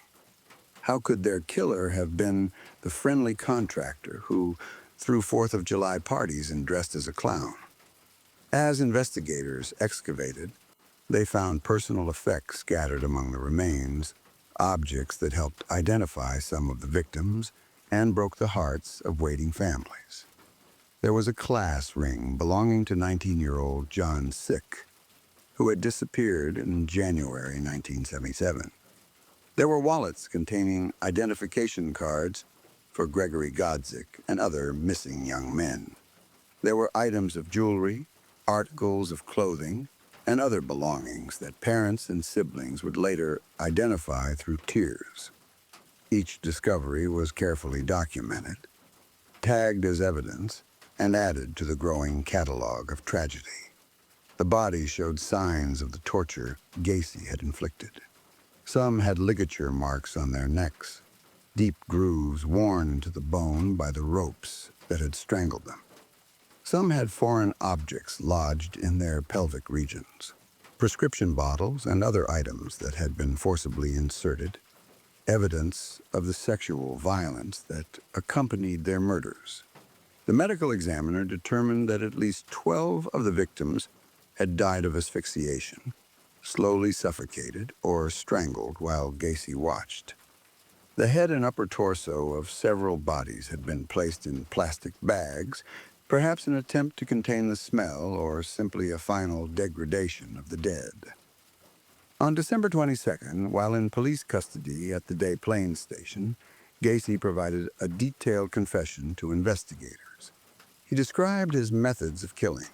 How could their killer have been the friendly contractor who threw 4th of July parties and dressed as a clown? As investigators excavated, they found personal effects scattered among the remains, objects that helped identify some of the victims and broke the hearts of waiting families. There was a class ring belonging to 19-year-old John Sick, who had disappeared in January 1977. There were wallets containing identification cards for Gregory Godzik and other missing young men. There were items of jewelry, articles of clothing, and other belongings that parents and siblings would later identify through tears. Each discovery was carefully documented, tagged as evidence, and added to the growing catalog of tragedy. The bodies showed signs of the torture Gacy had inflicted. Some had ligature marks on their necks, deep grooves worn into the bone by the ropes that had strangled them. Some had foreign objects lodged in their pelvic regions, prescription bottles and other items that had been forcibly inserted, evidence of the sexual violence that accompanied their murders. The medical examiner determined that at least 12 of the victims had died of asphyxiation, slowly suffocated or strangled while Gacy watched. The head and upper torso of several bodies had been placed in plastic bags, perhaps an attempt to contain the smell or simply a final degradation of the dead. On December 22nd, while in police custody at the Des Plaines station, Gacy provided a detailed confession to investigators. He described his methods of killing.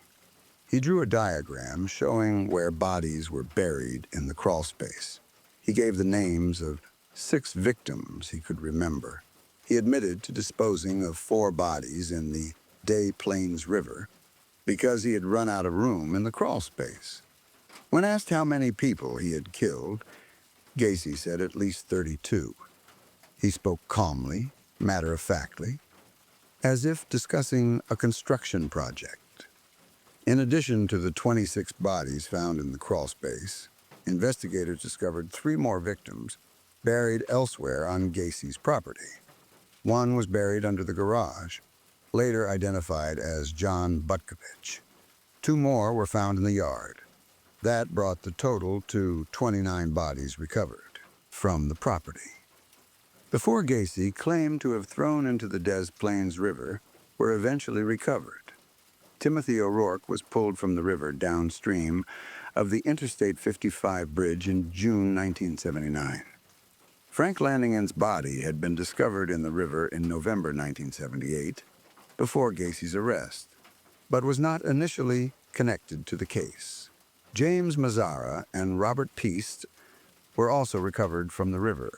He drew a diagram showing where bodies were buried in the crawl space. He gave the names of 6 victims he could remember. He admitted to disposing of 4 bodies in the Des Plaines River because he had run out of room in the crawl space. When asked how many people he had killed, Gacy said at least 32. He spoke calmly, matter-of-factly, as if discussing a construction project. In addition to the 26 bodies found in the crawlspace, investigators discovered 3 more victims buried elsewhere on Gacy's property. One was buried under the garage, later identified as John Butkovich. 2 more were found in the yard. That brought the total to 29 bodies recovered from the property. The 4 Gacy claimed to have thrown into the Des Plaines River were eventually recovered. Timothy O'Rourke was pulled from the river downstream of the Interstate 55 bridge in June 1979. Frank Landingen's body had been discovered in the river in November 1978, before Gacy's arrest, but was not initially connected to the case. James Mazzara and Robert Piest were also recovered from the river.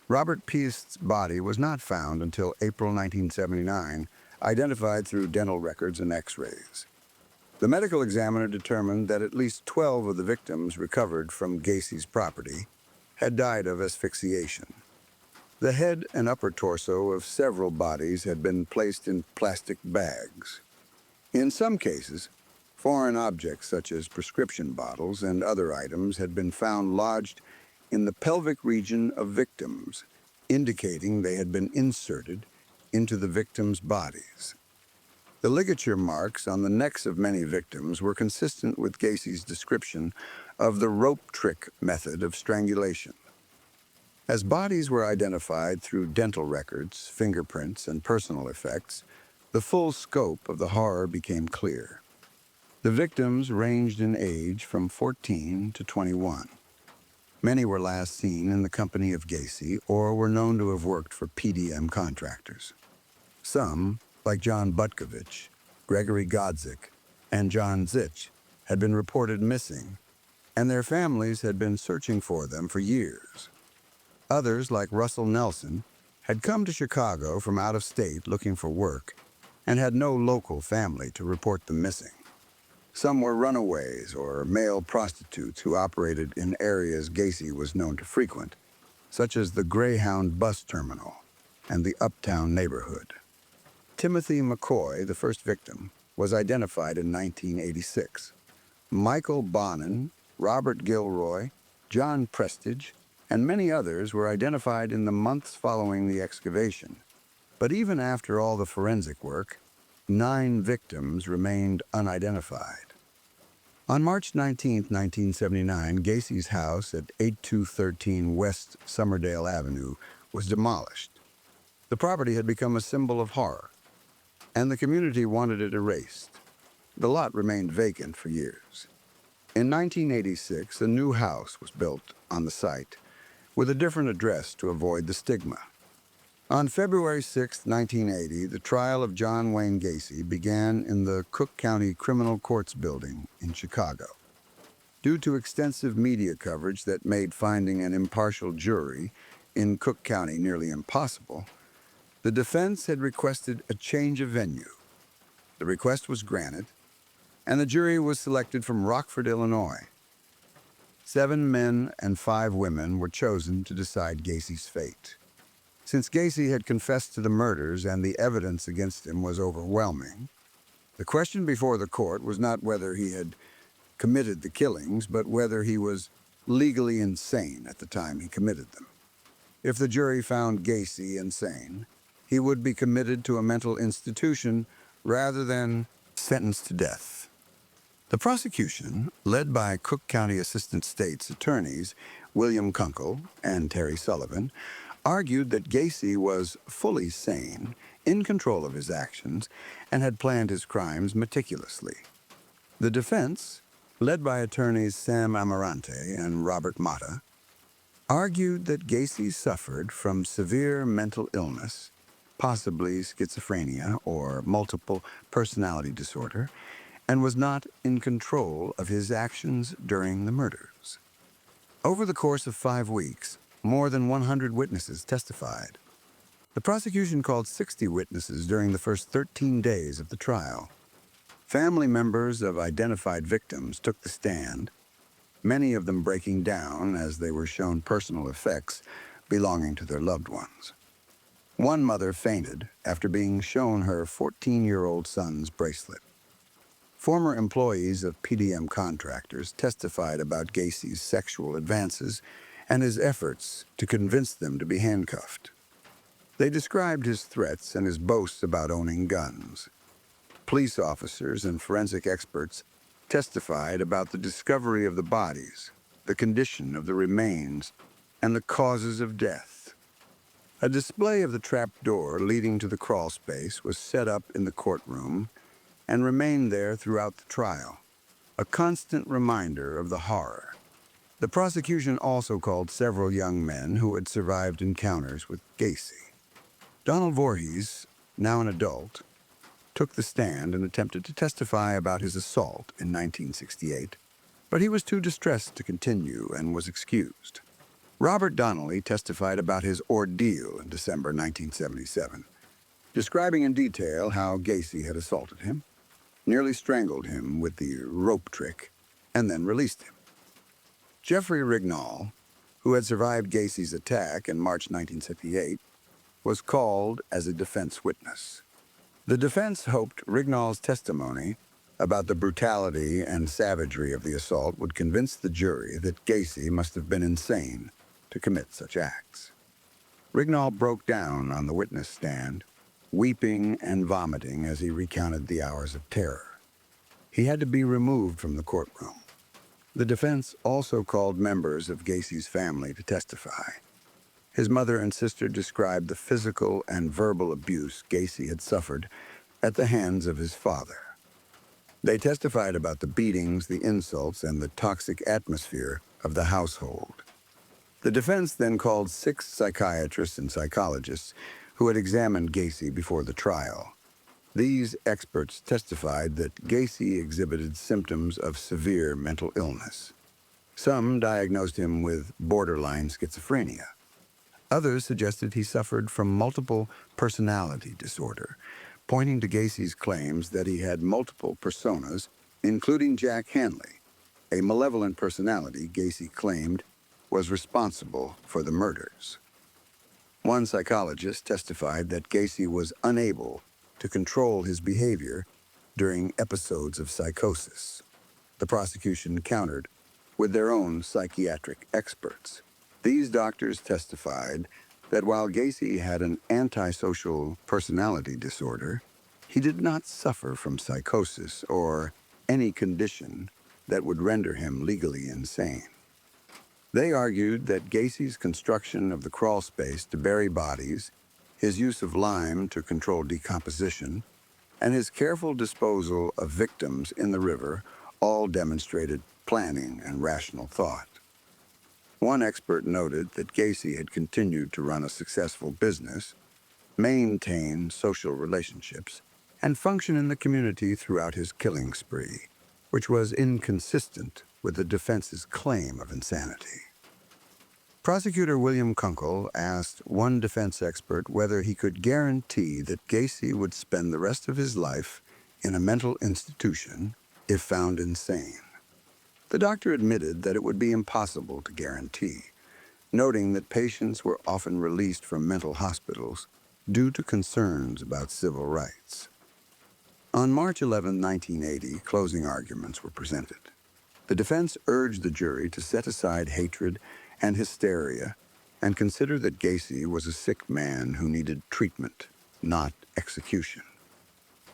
Robert Piest's body was not found until April 1979, identified through dental records and x-rays. The medical examiner determined that at least 12 of the victims recovered from Gacy's property had died of asphyxiation. The head and upper torso of several bodies had been placed in plastic bags. In some cases, foreign objects such as prescription bottles and other items had been found lodged in the pelvic region of victims, indicating they had been inserted into the victims' bodies. The ligature marks on the necks of many victims were consistent with Gacy's description of the rope trick method of strangulation. As bodies were identified through dental records, fingerprints, and personal effects, the full scope of the horror became clear. The victims ranged in age from 14 to 21. Many were last seen in the company of Gacy or were known to have worked for PDM contractors. Some, like John Butkovich, Gregory Godzik, and John Zich, had been reported missing, and their families had been searching for them for years. Others, like Russell Nelson, had come to Chicago from out of state looking for work and had no local family to report them missing. Some were runaways or male prostitutes who operated in areas Gacy was known to frequent, such as the Greyhound bus terminal and the Uptown neighborhood. Timothy McCoy, the first victim, was identified in 1986. Michael Bonin, Robert Gilroy, John Prestige, and many others were identified in the months following the excavation. But even after all the forensic work, 9 victims remained unidentified. On March 19, 1979, Gacy's house at 8213 West Summerdale Avenue was demolished. The property had become a symbol of horror, and the community wanted it erased. The lot remained vacant for years. In 1986, a new house was built on the site, with a different address to avoid the stigma. On February 6, 1980, the trial of John Wayne Gacy began in the Cook County Criminal Courts Building in Chicago. Due to extensive media coverage that made finding an impartial jury in Cook County nearly impossible, the defense had requested a change of venue. The request was granted, and the jury was selected from Rockford, Illinois. 7 men and 5 women were chosen to decide Gacy's fate. Since Gacy had confessed to the murders and the evidence against him was overwhelming, the question before the court was not whether he had committed the killings, but whether he was legally insane at the time he committed them. If the jury found Gacy insane, he would be committed to a mental institution rather than sentenced to death. The prosecution, led by Cook County Assistant State's attorneys William Kunkel and Terry Sullivan, argued that Gacy was fully sane, in control of his actions, and had planned his crimes meticulously. The defense, led by attorneys Sam Amarante and Robert Mata, argued that Gacy suffered from severe mental illness, possibly schizophrenia or multiple personality disorder, and was not in control of his actions during the murders. Over the course of 5 weeks, more than 100 witnesses testified. The prosecution called 60 witnesses during the first 13 days of the trial. Family members of identified victims took the stand, many of them breaking down as they were shown personal effects belonging to their loved ones. One mother fainted after being shown her 14-year-old son's bracelet. Former employees of PDM contractors testified about Gacy's sexual advances and his efforts to convince them to be handcuffed. They described his threats and his boasts about owning guns. Police officers and forensic experts testified about the discovery of the bodies, the condition of the remains, and the causes of death. A display of the trap door leading to the crawl space was set up in the courtroom and remained there throughout the trial, a constant reminder of the horror. The prosecution also called several young men who had survived encounters with Gacy. Donald Voorhees, now an adult, took the stand and attempted to testify about his assault in 1968, but he was too distressed to continue and was excused. Robert Donnelly testified about his ordeal in December 1977, describing in detail how Gacy had assaulted him, nearly strangled him with the rope trick, and then released him. Jeffrey Rignall, who had survived Gacy's attack in March 1978, was called as a defense witness. The defense hoped Rignall's testimony about the brutality and savagery of the assault would convince the jury that Gacy must have been insane to commit such acts. Rignall broke down on the witness stand, weeping and vomiting as he recounted the hours of terror. He had to be removed from the courtroom. The defense also called members of Gacy's family to testify. His mother and sister described the physical and verbal abuse Gacy had suffered at the hands of his father. They testified about the beatings, the insults, and the toxic atmosphere of the household. The defense then called 6 psychiatrists and psychologists who had examined Gacy before the trial. These experts testified that Gacy exhibited symptoms of severe mental illness. Some diagnosed him with borderline schizophrenia. Others suggested he suffered from multiple personality disorder, pointing to Gacy's claims that he had multiple personas, including Jack Hanley, a malevolent personality Gacy claimed was responsible for the murders. One psychologist testified that Gacy was unable to control his behavior during episodes of psychosis. The prosecution countered with their own psychiatric experts. These doctors testified that while Gacy had an antisocial personality disorder, he did not suffer from psychosis or any condition that would render him legally insane. They argued that Gacy's construction of the crawl space to bury bodies, his use of lime to control decomposition, and his careful disposal of victims in the river all demonstrated planning and rational thought. One expert noted that Gacy had continued to run a successful business, maintain social relationships, and function in the community throughout his killing spree, which was inconsistent with the defense's claim of insanity. Prosecutor William Kunkel asked one defense expert whether he could guarantee that Gacy would spend the rest of his life in a mental institution if found insane. The doctor admitted that it would be impossible to guarantee, noting that patients were often released from mental hospitals due to concerns about civil rights. On March 11, 1980, closing arguments were presented. The defense urged the jury to set aside hatred and hysteria and consider that Gacy was a sick man who needed treatment, not execution.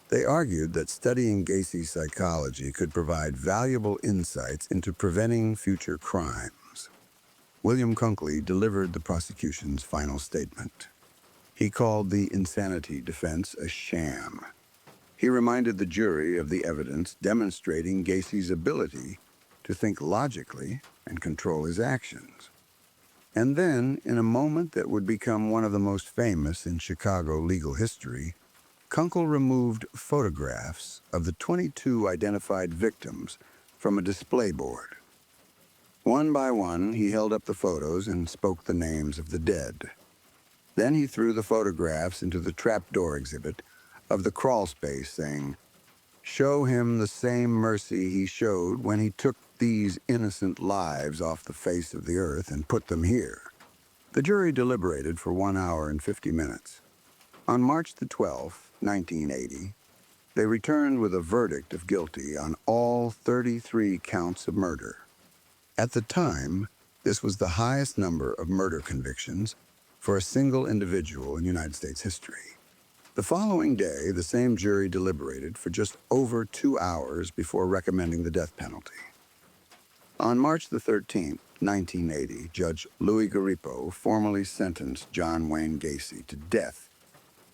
They argued that studying Gacy's psychology could provide valuable insights into preventing future crimes. William Kunkel delivered the prosecution's final statement. He called the insanity defense a sham. He reminded the jury of the evidence demonstrating Gacy's ability to think logically and control his actions. And then, in a moment that would become one of the most famous in Chicago legal history, Kunkel removed photographs of the 22 identified victims from a display board. One by one, he held up the photos and spoke the names of the dead. Then he threw the photographs into the trapdoor exhibit of the crawl space, saying, "Show him the same mercy he showed when he took these innocent lives off the face of the earth and put them here." The jury deliberated for 1 hour and 50 minutes. On March the 12th, 1980, they returned with a verdict of guilty on all 33 counts of murder. At the time, this was the highest number of murder convictions for a single individual in United States history. The following day, the same jury deliberated for just over 2 hours before recommending the death penalty. On March the 13th, 1980, Judge Louis Garripo formally sentenced John Wayne Gacy to death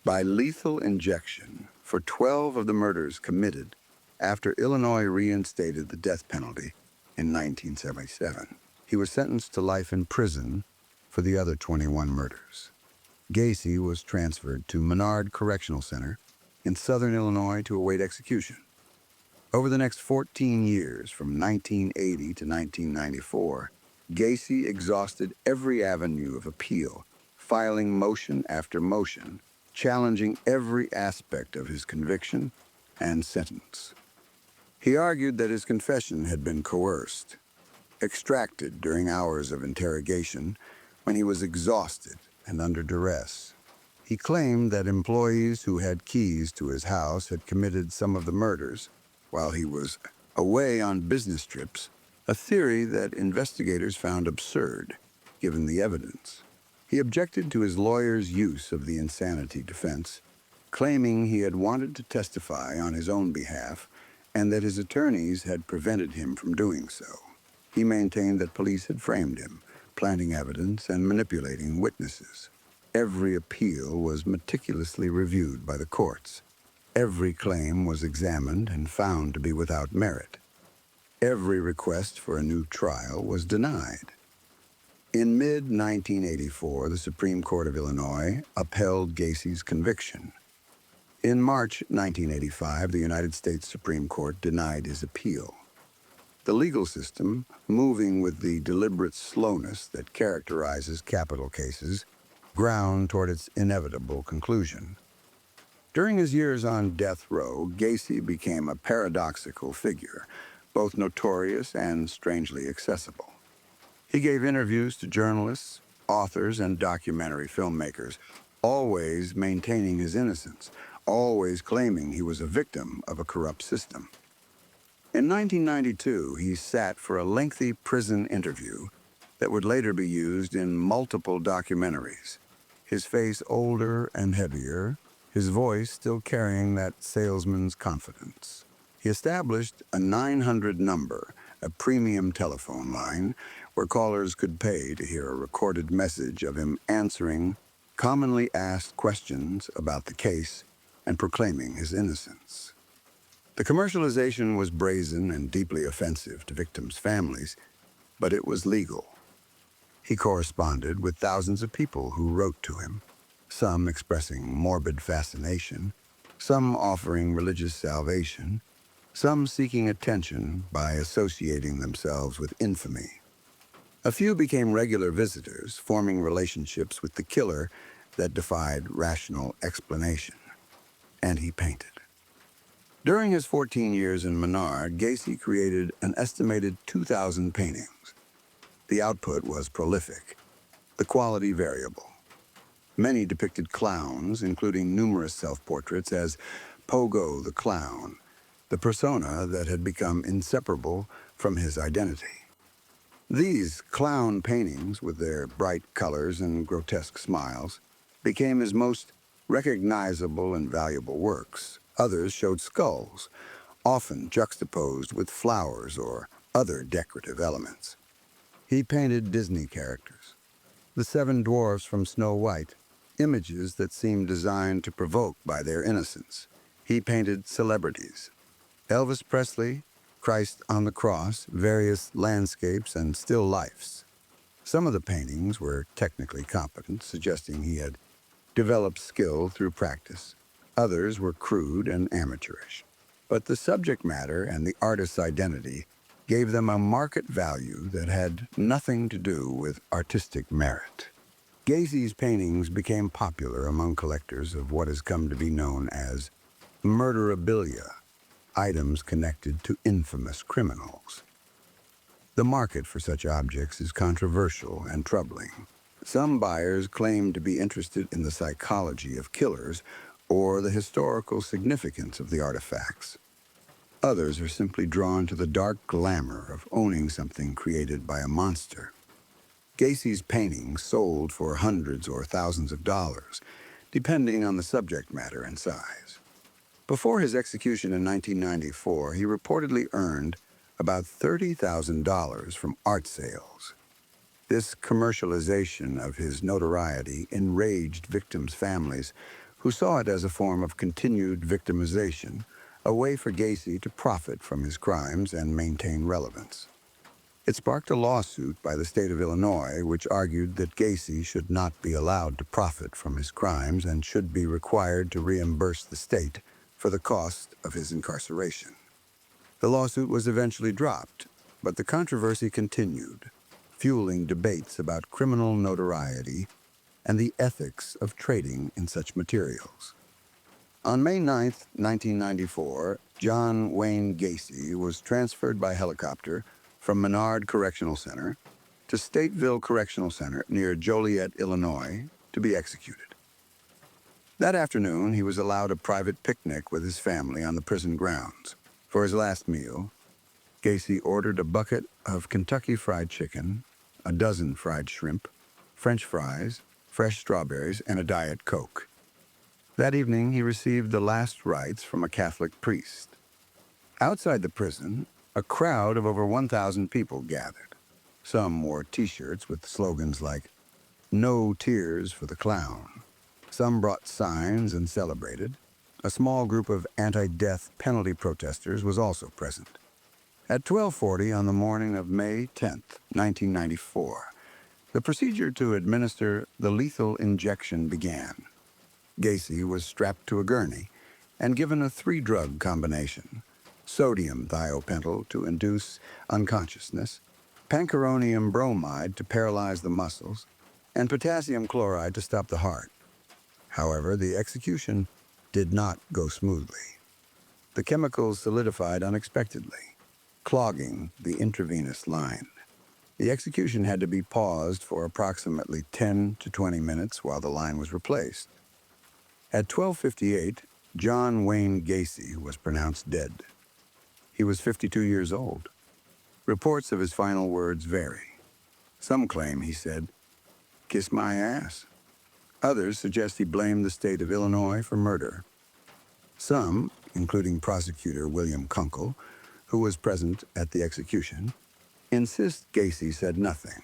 by lethal injection for 12 of the murders committed after Illinois reinstated the death penalty in 1977. He was sentenced to life in prison for the other 21 murders. Gacy was transferred to Menard Correctional Center in southern Illinois to await execution. Over the next 14 years, from 1980 to 1994, Gacy exhausted every avenue of appeal, filing motion after motion, challenging every aspect of his conviction and sentence. He argued that his confession had been coerced, extracted during hours of interrogation when he was exhausted and under duress. He claimed that employees who had keys to his house had committed some of the murders while he was away on business trips, a theory that investigators found absurd, given the evidence. He objected to his lawyer's use of the insanity defense, claiming he had wanted to testify on his own behalf and that his attorneys had prevented him from doing so. He maintained that police had framed him, planting evidence and manipulating witnesses. Every appeal was meticulously reviewed by the courts. Every claim was examined and found to be without merit. Every request for a new trial was denied. In mid-1984, the Supreme Court of Illinois upheld Gacy's conviction. In March 1985, the United States Supreme Court denied his appeal. The legal system, moving with the deliberate slowness that characterizes capital cases, ground toward its inevitable conclusion. During his years on death row, Gacy became a paradoxical figure, both notorious and strangely accessible. He gave interviews to journalists, authors, and documentary filmmakers, always maintaining his innocence, always claiming he was a victim of a corrupt system. In 1992, he sat for a lengthy prison interview that would later be used in multiple documentaries. His face older and heavier, his voice still carrying that salesman's confidence. He established a 900 number, a premium telephone line, where callers could pay to hear a recorded message of him answering commonly asked questions about the case and proclaiming his innocence. The commercialization was brazen and deeply offensive to victims' families, but it was legal. He corresponded with thousands of people who wrote to him, some expressing morbid fascination, some offering religious salvation, some seeking attention by associating themselves with infamy. A few became regular visitors, forming relationships with the killer that defied rational explanation. And he painted. During his 14 years in Menard, Gacy created an estimated 2,000 paintings. The output was prolific, the quality variable. Many depicted clowns, including numerous self-portraits as Pogo the Clown, the persona that had become inseparable from his identity. These clown paintings, with their bright colors and grotesque smiles, became his most recognizable and valuable works. Others showed skulls, often juxtaposed with flowers or other decorative elements. He painted Disney characters, the 7 dwarfs from Snow White, images that seemed designed to provoke by their innocence. He painted celebrities, Elvis Presley, Christ on the cross, various landscapes, and still lifes. Some of the paintings were technically competent, suggesting he had developed skill through practice. Others were crude and amateurish. But the subject matter and the artist's identity gave them a market value that had nothing to do with artistic merit. Gacy's paintings became popular among collectors of what has come to be known as murderabilia, items connected to infamous criminals. The market for such objects is controversial and troubling. Some buyers claim to be interested in the psychology of killers or the historical significance of the artifacts. Others are simply drawn to the dark glamour of owning something created by a monster. Gacy's paintings sold for hundreds or thousands of dollars, depending on the subject matter and size. Before his execution in 1994, he reportedly earned about $30,000 from art sales. This commercialization of his notoriety enraged victims' families, who saw it as a form of continued victimization, a way for Gacy to profit from his crimes and maintain relevance. It sparked a lawsuit by the state of Illinois, which argued that Gacy should not be allowed to profit from his crimes and should be required to reimburse the state for the cost of his incarceration. The lawsuit was eventually dropped, but the controversy continued, fueling debates about criminal notoriety and the ethics of trading in such materials. On May 9, 1994, John Wayne Gacy was transferred by helicopter from Menard Correctional Center to Stateville Correctional Center near Joliet, Illinois, to be executed. That afternoon, he was allowed a private picnic with his family on the prison grounds. For his last meal, Gacy ordered a bucket of Kentucky Fried Chicken, a dozen fried shrimp, French fries, fresh strawberries, and a Diet Coke. That evening, he received the last rites from a Catholic priest. Outside the prison, a crowd of over 1,000 people gathered. Some wore T-shirts with slogans like, "No Tears for the Clown." Some brought signs and celebrated. A small group of anti-death penalty protesters was also present. At 12:40 on the morning of May 10, 1994, the procedure to administer the lethal injection began. Gacy was strapped to a gurney and given a 3-drug combination: sodium thiopental to induce unconsciousness, pancuronium bromide to paralyze the muscles, and potassium chloride to stop the heart. However, the execution did not go smoothly. The chemicals solidified unexpectedly, clogging the intravenous line. The execution had to be paused for approximately 10 to 20 minutes while the line was replaced. At 12:58, John Wayne Gacy was pronounced dead. He was 52 years old. Reports of his final words vary. Some claim he said, "Kiss my ass." Others suggest he blamed the state of Illinois for murder. Some, including prosecutor William Kunkel, who was present at the execution, insist Gacy said nothing.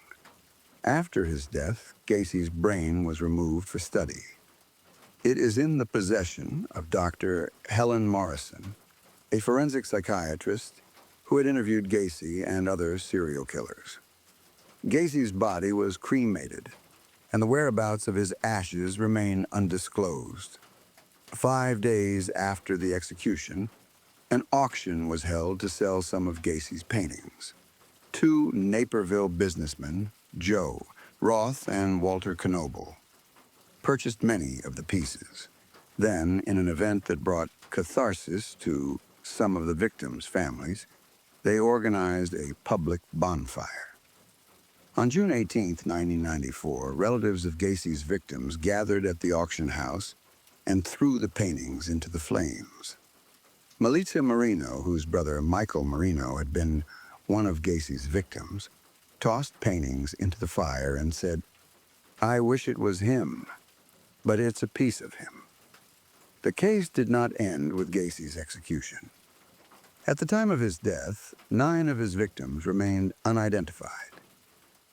After his death, Gacy's brain was removed for study. It is in the possession of Dr. Helen Morrison, a forensic psychiatrist who had interviewed Gacy and other serial killers. Gacy's body was cremated, and the whereabouts of his ashes remain undisclosed. 5 days after the execution, an auction was held to sell some of Gacy's paintings. 2 Naperville businessmen, Joe Roth and Walter Knoble, purchased many of the pieces. Then, in an event that brought catharsis to some of the victims' families, they organized a public bonfire. On June 18, 1994, relatives of Gacy's victims gathered at the auction house and threw the paintings into the flames. Melissa Marino, whose brother Michael Marino had been one of Gacy's victims, tossed paintings into the fire and said, "I wish it was him, but it's a piece of him." The case did not end with Gacy's execution. At the time of his death, 9 of his victims remained unidentified.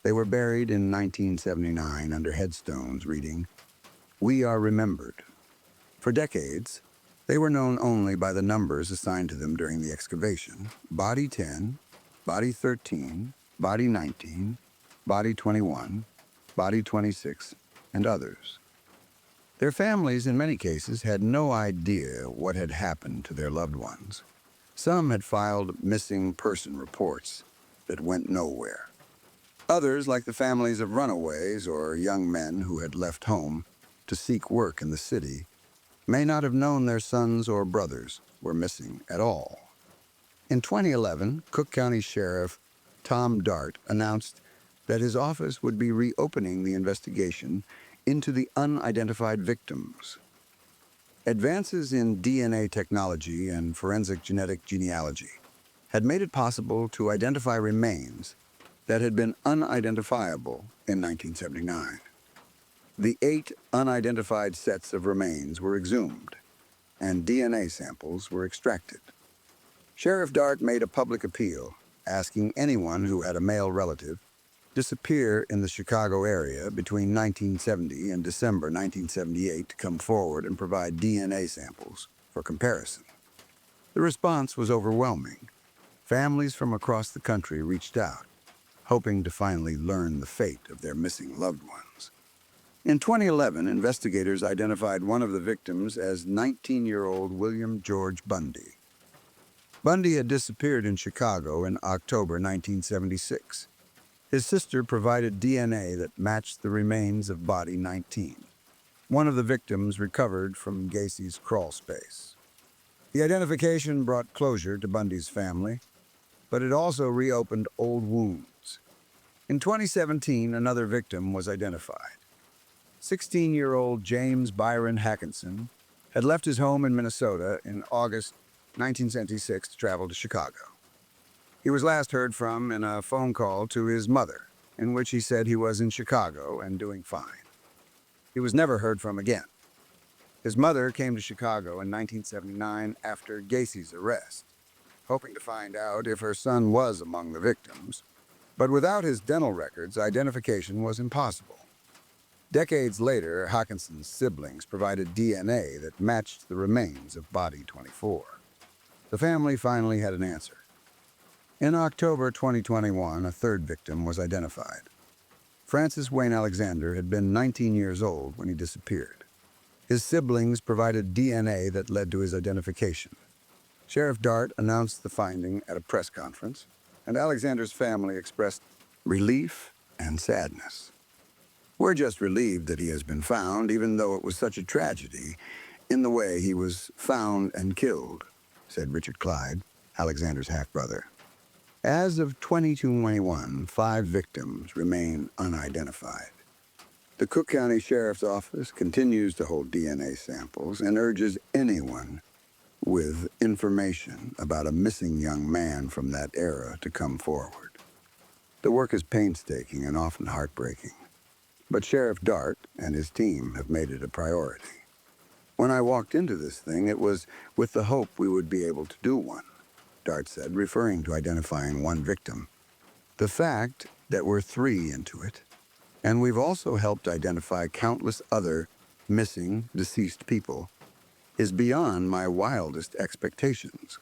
They were buried in 1979 under headstones reading, "We are remembered." For decades, they were known only by the numbers assigned to them during the excavation: Body 10, Body 13, Body 19, Body 21, Body 26, and others. Their families, in many cases, had no idea what had happened to their loved ones. Some had filed missing person reports that went nowhere. Others, like the families of runaways or young men who had left home to seek work in the city, may not have known their sons or brothers were missing at all. In 2011, Cook County Sheriff Tom Dart announced that his office would be reopening the investigation into the unidentified victims. Advances in DNA technology and forensic genetic genealogy had made it possible to identify remains that had been unidentifiable in 1979. The 8 unidentified sets of remains were exhumed, and DNA samples were extracted. Sheriff Dart made a public appeal, asking anyone who had a male relative disappear in the Chicago area between 1970 and December 1978 to come forward and provide DNA samples for comparison. The response was overwhelming. Families from across the country reached out, hoping to finally learn the fate of their missing loved ones. In 2011, investigators identified one of the victims as 19-year-old William George Bundy. Bundy had disappeared in Chicago in October 1976. His sister provided DNA that matched the remains of body 19, one of the victims recovered from Gacy's crawl space. The identification brought closure to Bundy's family, but it also reopened old wounds. In 2017, another victim was identified. 16-year-old James Byron Hackinson had left his home in Minnesota in August 1976 to travel to Chicago. He was last heard from in a phone call to his mother, in which he said he was in Chicago and doing fine. He was never heard from again. His mother came to Chicago in 1979 after Gacy's arrest, hoping to find out if her son was among the victims, but without his dental records, identification was impossible. Decades later, Hawkinson's siblings provided DNA that matched the remains of body 24. The family finally had an answer. In October 2021, a third victim was identified. Francis Wayne Alexander had been 19 years old when he disappeared. His siblings provided DNA that led to his identification. Sheriff Dart announced the finding at a press conference, and Alexander's family expressed relief and sadness. "We're just relieved that he has been found, even though it was such a tragedy in the way he was found and killed," said Richard Clyde, Alexander's half-brother. As of 2021, 5 victims remain unidentified. The Cook County Sheriff's Office continues to hold DNA samples and urges anyone with information about a missing young man from that era to come forward. The work is painstaking and often heartbreaking, but Sheriff Dart and his team have made it a priority. "When I walked into this thing, it was with the hope we would be able to do one," Dart said, referring to identifying one victim. "The fact that we're 3 into it, and we've also helped identify countless other missing, deceased people, is beyond my wildest expectations."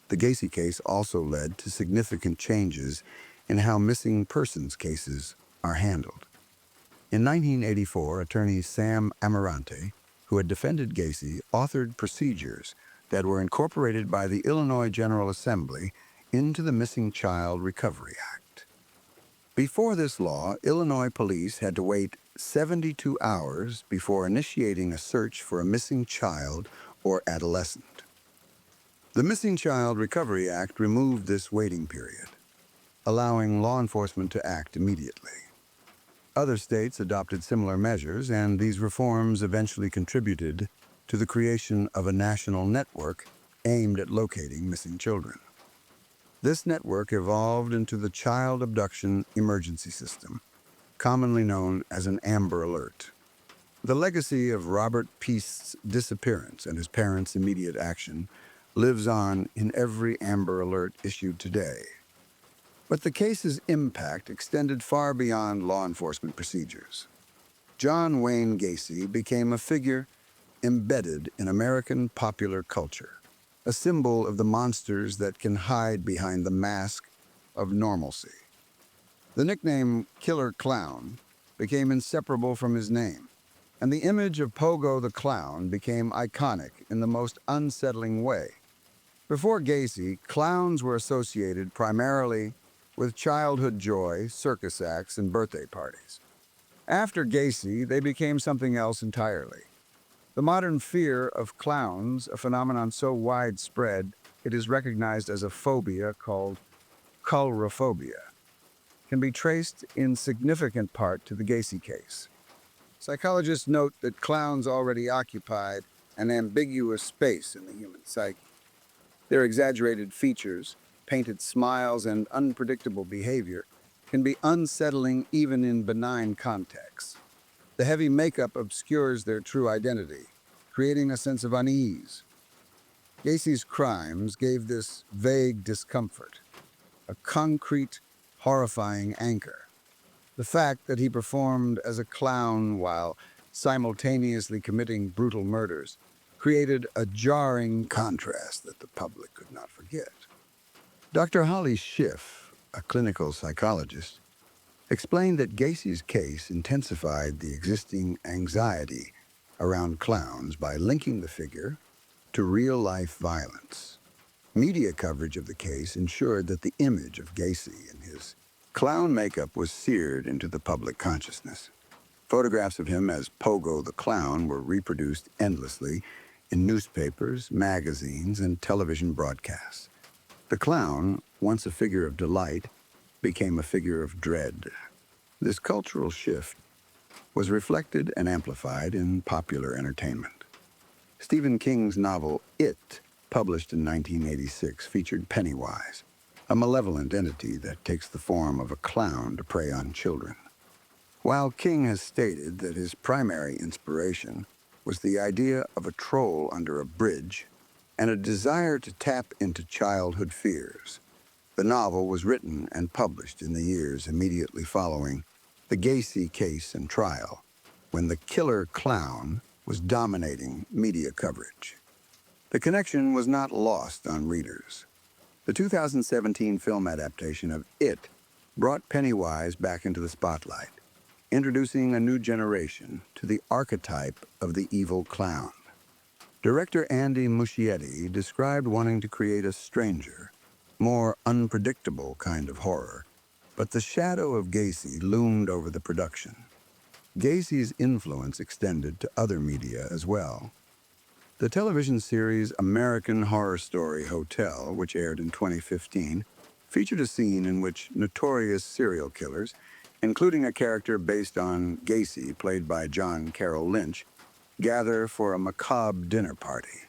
The Gacy case also led to significant changes in how missing persons cases are handled. In 1984, attorney Sam Amarante, who had defended Gacy, authored procedures that were incorporated by the Illinois General Assembly into the Missing Child Recovery Act. Before this law, Illinois police had to wait 72 hours before initiating a search for a missing child or adolescent. The Missing Child Recovery Act removed this waiting period, allowing law enforcement to act immediately. Other states adopted similar measures, and these reforms eventually contributed to the creation of a national network aimed at locating missing children. This network evolved into the Child Abduction Emergency System, commonly known as an Amber Alert. The legacy of Robert Piest's disappearance and his parents' immediate action lives on in every Amber Alert issued today. But the case's impact extended far beyond law enforcement procedures. John Wayne Gacy became a figure embedded in American popular culture, a symbol of the monsters that can hide behind the mask of normalcy. The nickname Killer Clown became inseparable from his name, and the image of Pogo the Clown became iconic in the most unsettling way. Before Gacy, clowns were associated primarily with childhood joy, circus acts, and birthday parties. After Gacy, they became something else entirely. The modern fear of clowns, a phenomenon so widespread, it is recognized as a phobia called coulrophobia. can be traced in significant part to the Gacy case. Psychologists note that clowns already occupied an ambiguous space in the human psyche. Their exaggerated features, painted smiles, and unpredictable behavior can be unsettling even in benign contexts. The heavy makeup obscures their true identity, creating a sense of unease. Gacy's crimes gave this vague discomfort a concrete, horrifying anchor. The fact that he performed as a clown while simultaneously committing brutal murders created a jarring contrast that the public could not forget. Dr. Holly Schiff, a clinical psychologist, explained that Gacy's case intensified the existing anxiety around clowns by linking the figure to real-life violence. Media coverage of the case ensured that the image of Gacy and his clown makeup was seared into the public consciousness. Photographs of him as Pogo the Clown were reproduced endlessly in newspapers, magazines, and television broadcasts. The clown, once a figure of delight, became a figure of dread. This cultural shift was reflected and amplified in popular entertainment. Stephen King's novel It, published in 1986, featured Pennywise, a malevolent entity that takes the form of a clown to prey on children. While King has stated that his primary inspiration was the idea of a troll under a bridge and a desire to tap into childhood fears, the novel was written and published in the years immediately following the Gacy case and trial, when the killer clown was dominating media coverage. The connection was not lost on readers. The 2017 film adaptation of It brought Pennywise back into the spotlight, introducing a new generation to the archetype of the evil clown. Director Andy Muschietti described wanting to create a stranger, more unpredictable kind of horror, but the shadow of Gacy loomed over the production. Gacy's influence extended to other media as well. The television series American Horror Story Hotel, which aired in 2015, featured a scene in which notorious serial killers, including a character based on Gacy, played by John Carroll Lynch, gather for a macabre dinner party.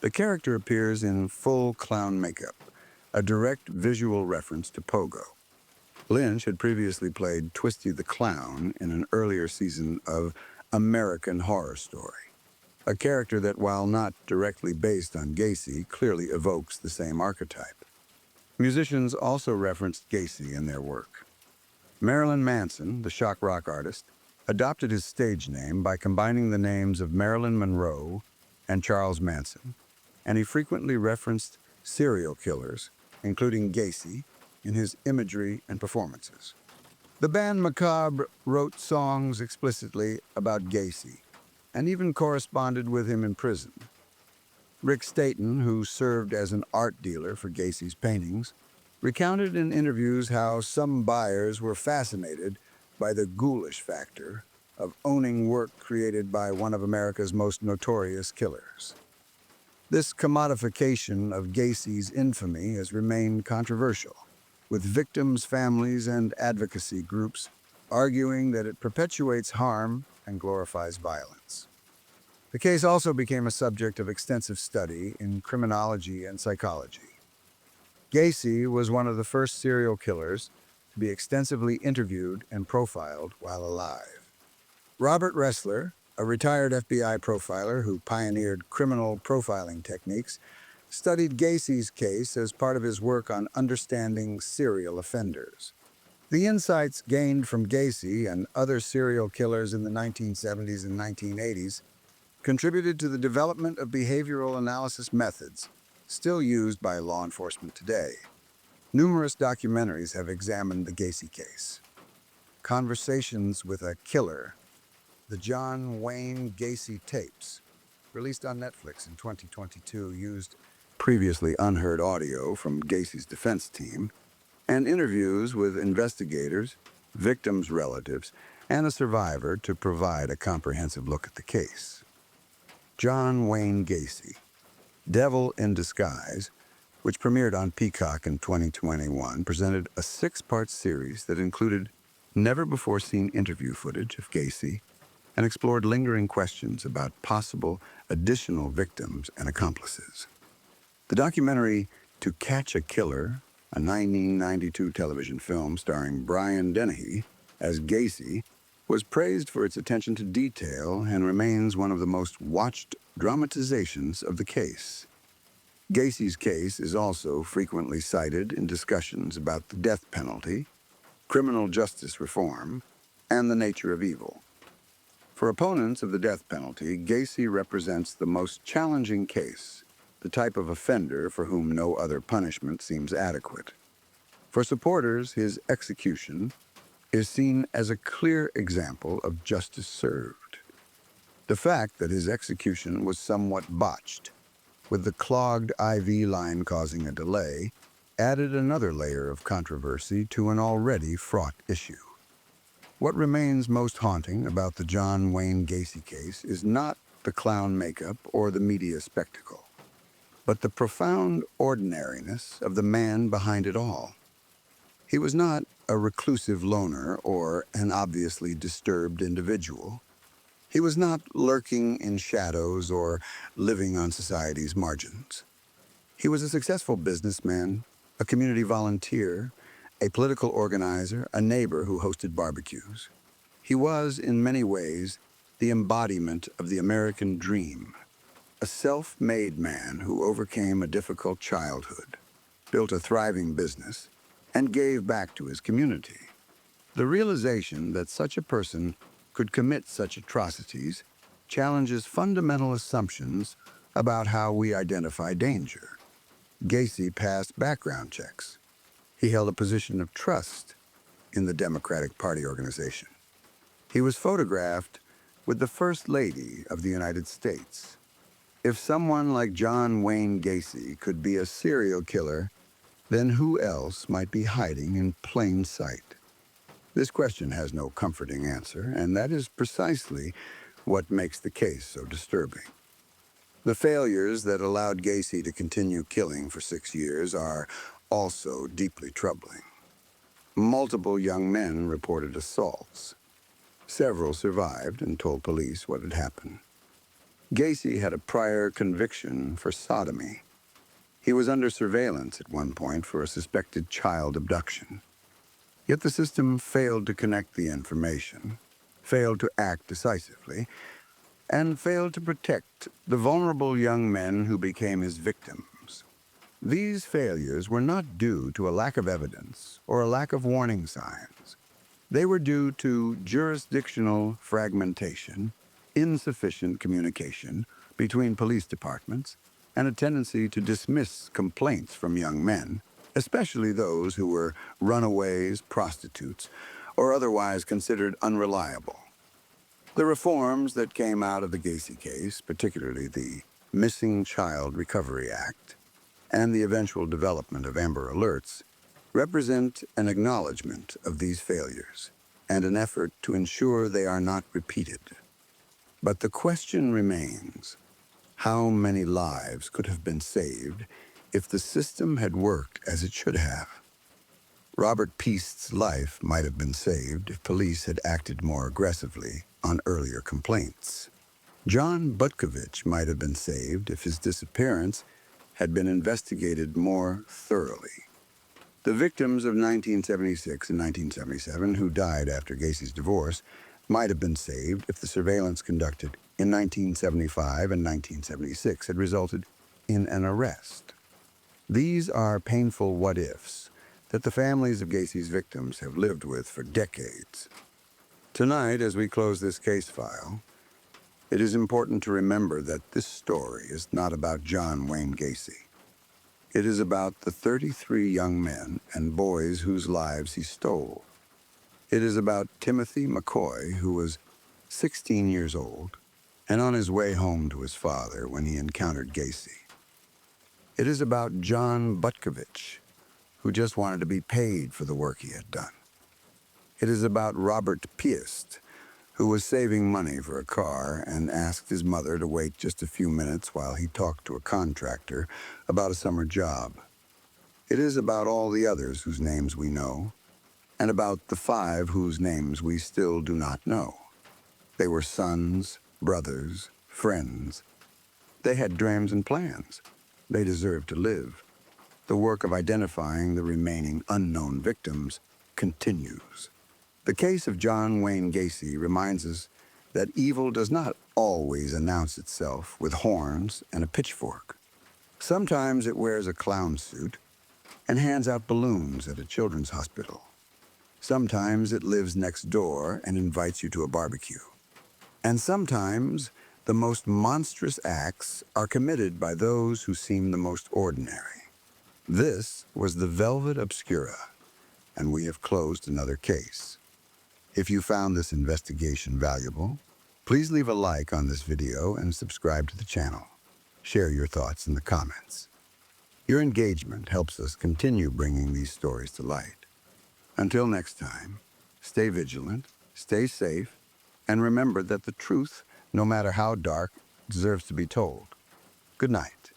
The character appears in full clown makeup, a direct visual reference to Pogo. Lynch had previously played Twisty the Clown in an earlier season of American Horror Story, a character that, while not directly based on Gacy, clearly evokes the same archetype. Musicians also referenced Gacy in their work. Marilyn Manson, the shock rock artist, adopted his stage name by combining the names of Marilyn Monroe and Charles Manson, and he frequently referenced serial killers, including Gacy, in his imagery and performances. The band Macabre wrote songs explicitly about Gacy, and even corresponded with him in prison. Rick Staten, who served as an art dealer for Gacy's paintings, recounted in interviews how some buyers were fascinated by the ghoulish factor of owning work created by one of America's most notorious killers. This commodification of Gacy's infamy has remained controversial, with victims' families and advocacy groups arguing that it perpetuates harm and glorifies violence. The case also became a subject of extensive study in criminology and psychology. Gacy was one of the first serial killers to be extensively interviewed and profiled while alive. Robert Ressler, a retired FBI profiler who pioneered criminal profiling techniques, studied Gacy's case as part of his work on understanding serial offenders. The insights gained from Gacy and other serial killers in the 1970s and 1980s contributed to the development of behavioral analysis methods still used by law enforcement today. Numerous documentaries have examined the Gacy case. Conversations with a Killer, the John Wayne Gacy tapes, released on Netflix in 2022, used previously unheard audio from Gacy's defense team and interviews with investigators, victims' relatives, and a survivor to provide a comprehensive look at the case. John Wayne Gacy, Devil in Disguise, which premiered on Peacock in 2021, presented a six-part series that included never-before-seen interview footage of Gacy and explored lingering questions about possible additional victims and accomplices. The documentary To Catch a Killer, a 1992 television film starring Brian Dennehy as Gacy, was praised for its attention to detail and remains one of the most watched dramatizations of the case. Gacy's case is also frequently cited in discussions about the death penalty, criminal justice reform, and the nature of evil. For opponents of the death penalty, Gacy represents the most challenging case, the type of offender for whom no other punishment seems adequate. For supporters, his execution is seen as a clear example of justice served. The fact that his execution was somewhat botched, with the clogged IV line causing a delay, added another layer of controversy to an already fraught issue. What remains most haunting about the John Wayne Gacy case is not the clown makeup or the media spectacle, but the profound ordinariness of the man behind it all. He was not a reclusive loner or an obviously disturbed individual. He was not lurking in shadows or living on society's margins. He was a successful businessman, a community volunteer, a political organizer, a neighbor who hosted barbecues. He was, in many ways, the embodiment of the American dream, a self-made man who overcame a difficult childhood, built a thriving business, and gave back to his community. The realization that such a person could commit such atrocities challenges fundamental assumptions about how we identify danger. Gacy passed background checks. He held a position of trust in the Democratic Party organization. He was photographed with the First Lady of the United States. If someone like John Wayne Gacy could be a serial killer, then who else might be hiding in plain sight? This question has no comforting answer, and that is precisely what makes the case so disturbing. The failures that allowed Gacy to continue killing for 6 years are also deeply troubling. Multiple young men reported assaults. Several survived and told police what had happened. Gacy had a prior conviction for sodomy. He was under surveillance at one point for a suspected child abduction. Yet the system failed to connect the information, failed to act decisively, and failed to protect the vulnerable young men who became his victims. These failures were not due to a lack of evidence or a lack of warning signs. They were due to jurisdictional fragmentation, insufficient communication between police departments, and a tendency to dismiss complaints from young men, especially those who were runaways, prostitutes, or otherwise considered unreliable. The reforms that came out of the Gacy case, particularly the Missing Child Recovery Act and the eventual development of Amber Alerts, represent an acknowledgement of these failures and an effort to ensure they are not repeated. But the question remains, how many lives could have been saved if the system had worked as it should have? Robert Piest's life might have been saved if police had acted more aggressively on earlier complaints. John Butkovich might have been saved if his disappearance had been investigated more thoroughly. The victims of 1976 and 1977 who died after Gacy's divorce might have been saved if the surveillance conducted in 1975 and 1976 had resulted in an arrest. These are painful what-ifs that the families of Gacy's victims have lived with for decades. Tonight, as we close this case file, it is important to remember that this story is not about John Wayne Gacy. It is about the 33 young men and boys whose lives he stole. It is about Timothy McCoy, who was 16 years old and on his way home to his father when he encountered Gacy. It is about John Butkovich, who just wanted to be paid for the work he had done. It is about Robert Piest, who was saving money for a car and asked his mother to wait just a few minutes while he talked to a contractor about a summer job. It is about all the others whose names we know, and about the 5 whose names we still do not know. They were sons, brothers, friends. They had dreams and plans. They deserved to live. The work of identifying the remaining unknown victims continues. The case of John Wayne Gacy reminds us that evil does not always announce itself with horns and a pitchfork. Sometimes it wears a clown suit and hands out balloons at a children's hospital. Sometimes it lives next door and invites you to a barbecue. And sometimes the most monstrous acts are committed by those who seem the most ordinary. This was the Velvet Obscura, and we have closed another case. If you found this investigation valuable, please leave a like on this video and subscribe to the channel. Share your thoughts in the comments. Your engagement helps us continue bringing these stories to light. Until next time, stay vigilant, stay safe, and remember that the truth, no matter how dark, deserves to be told. Good night.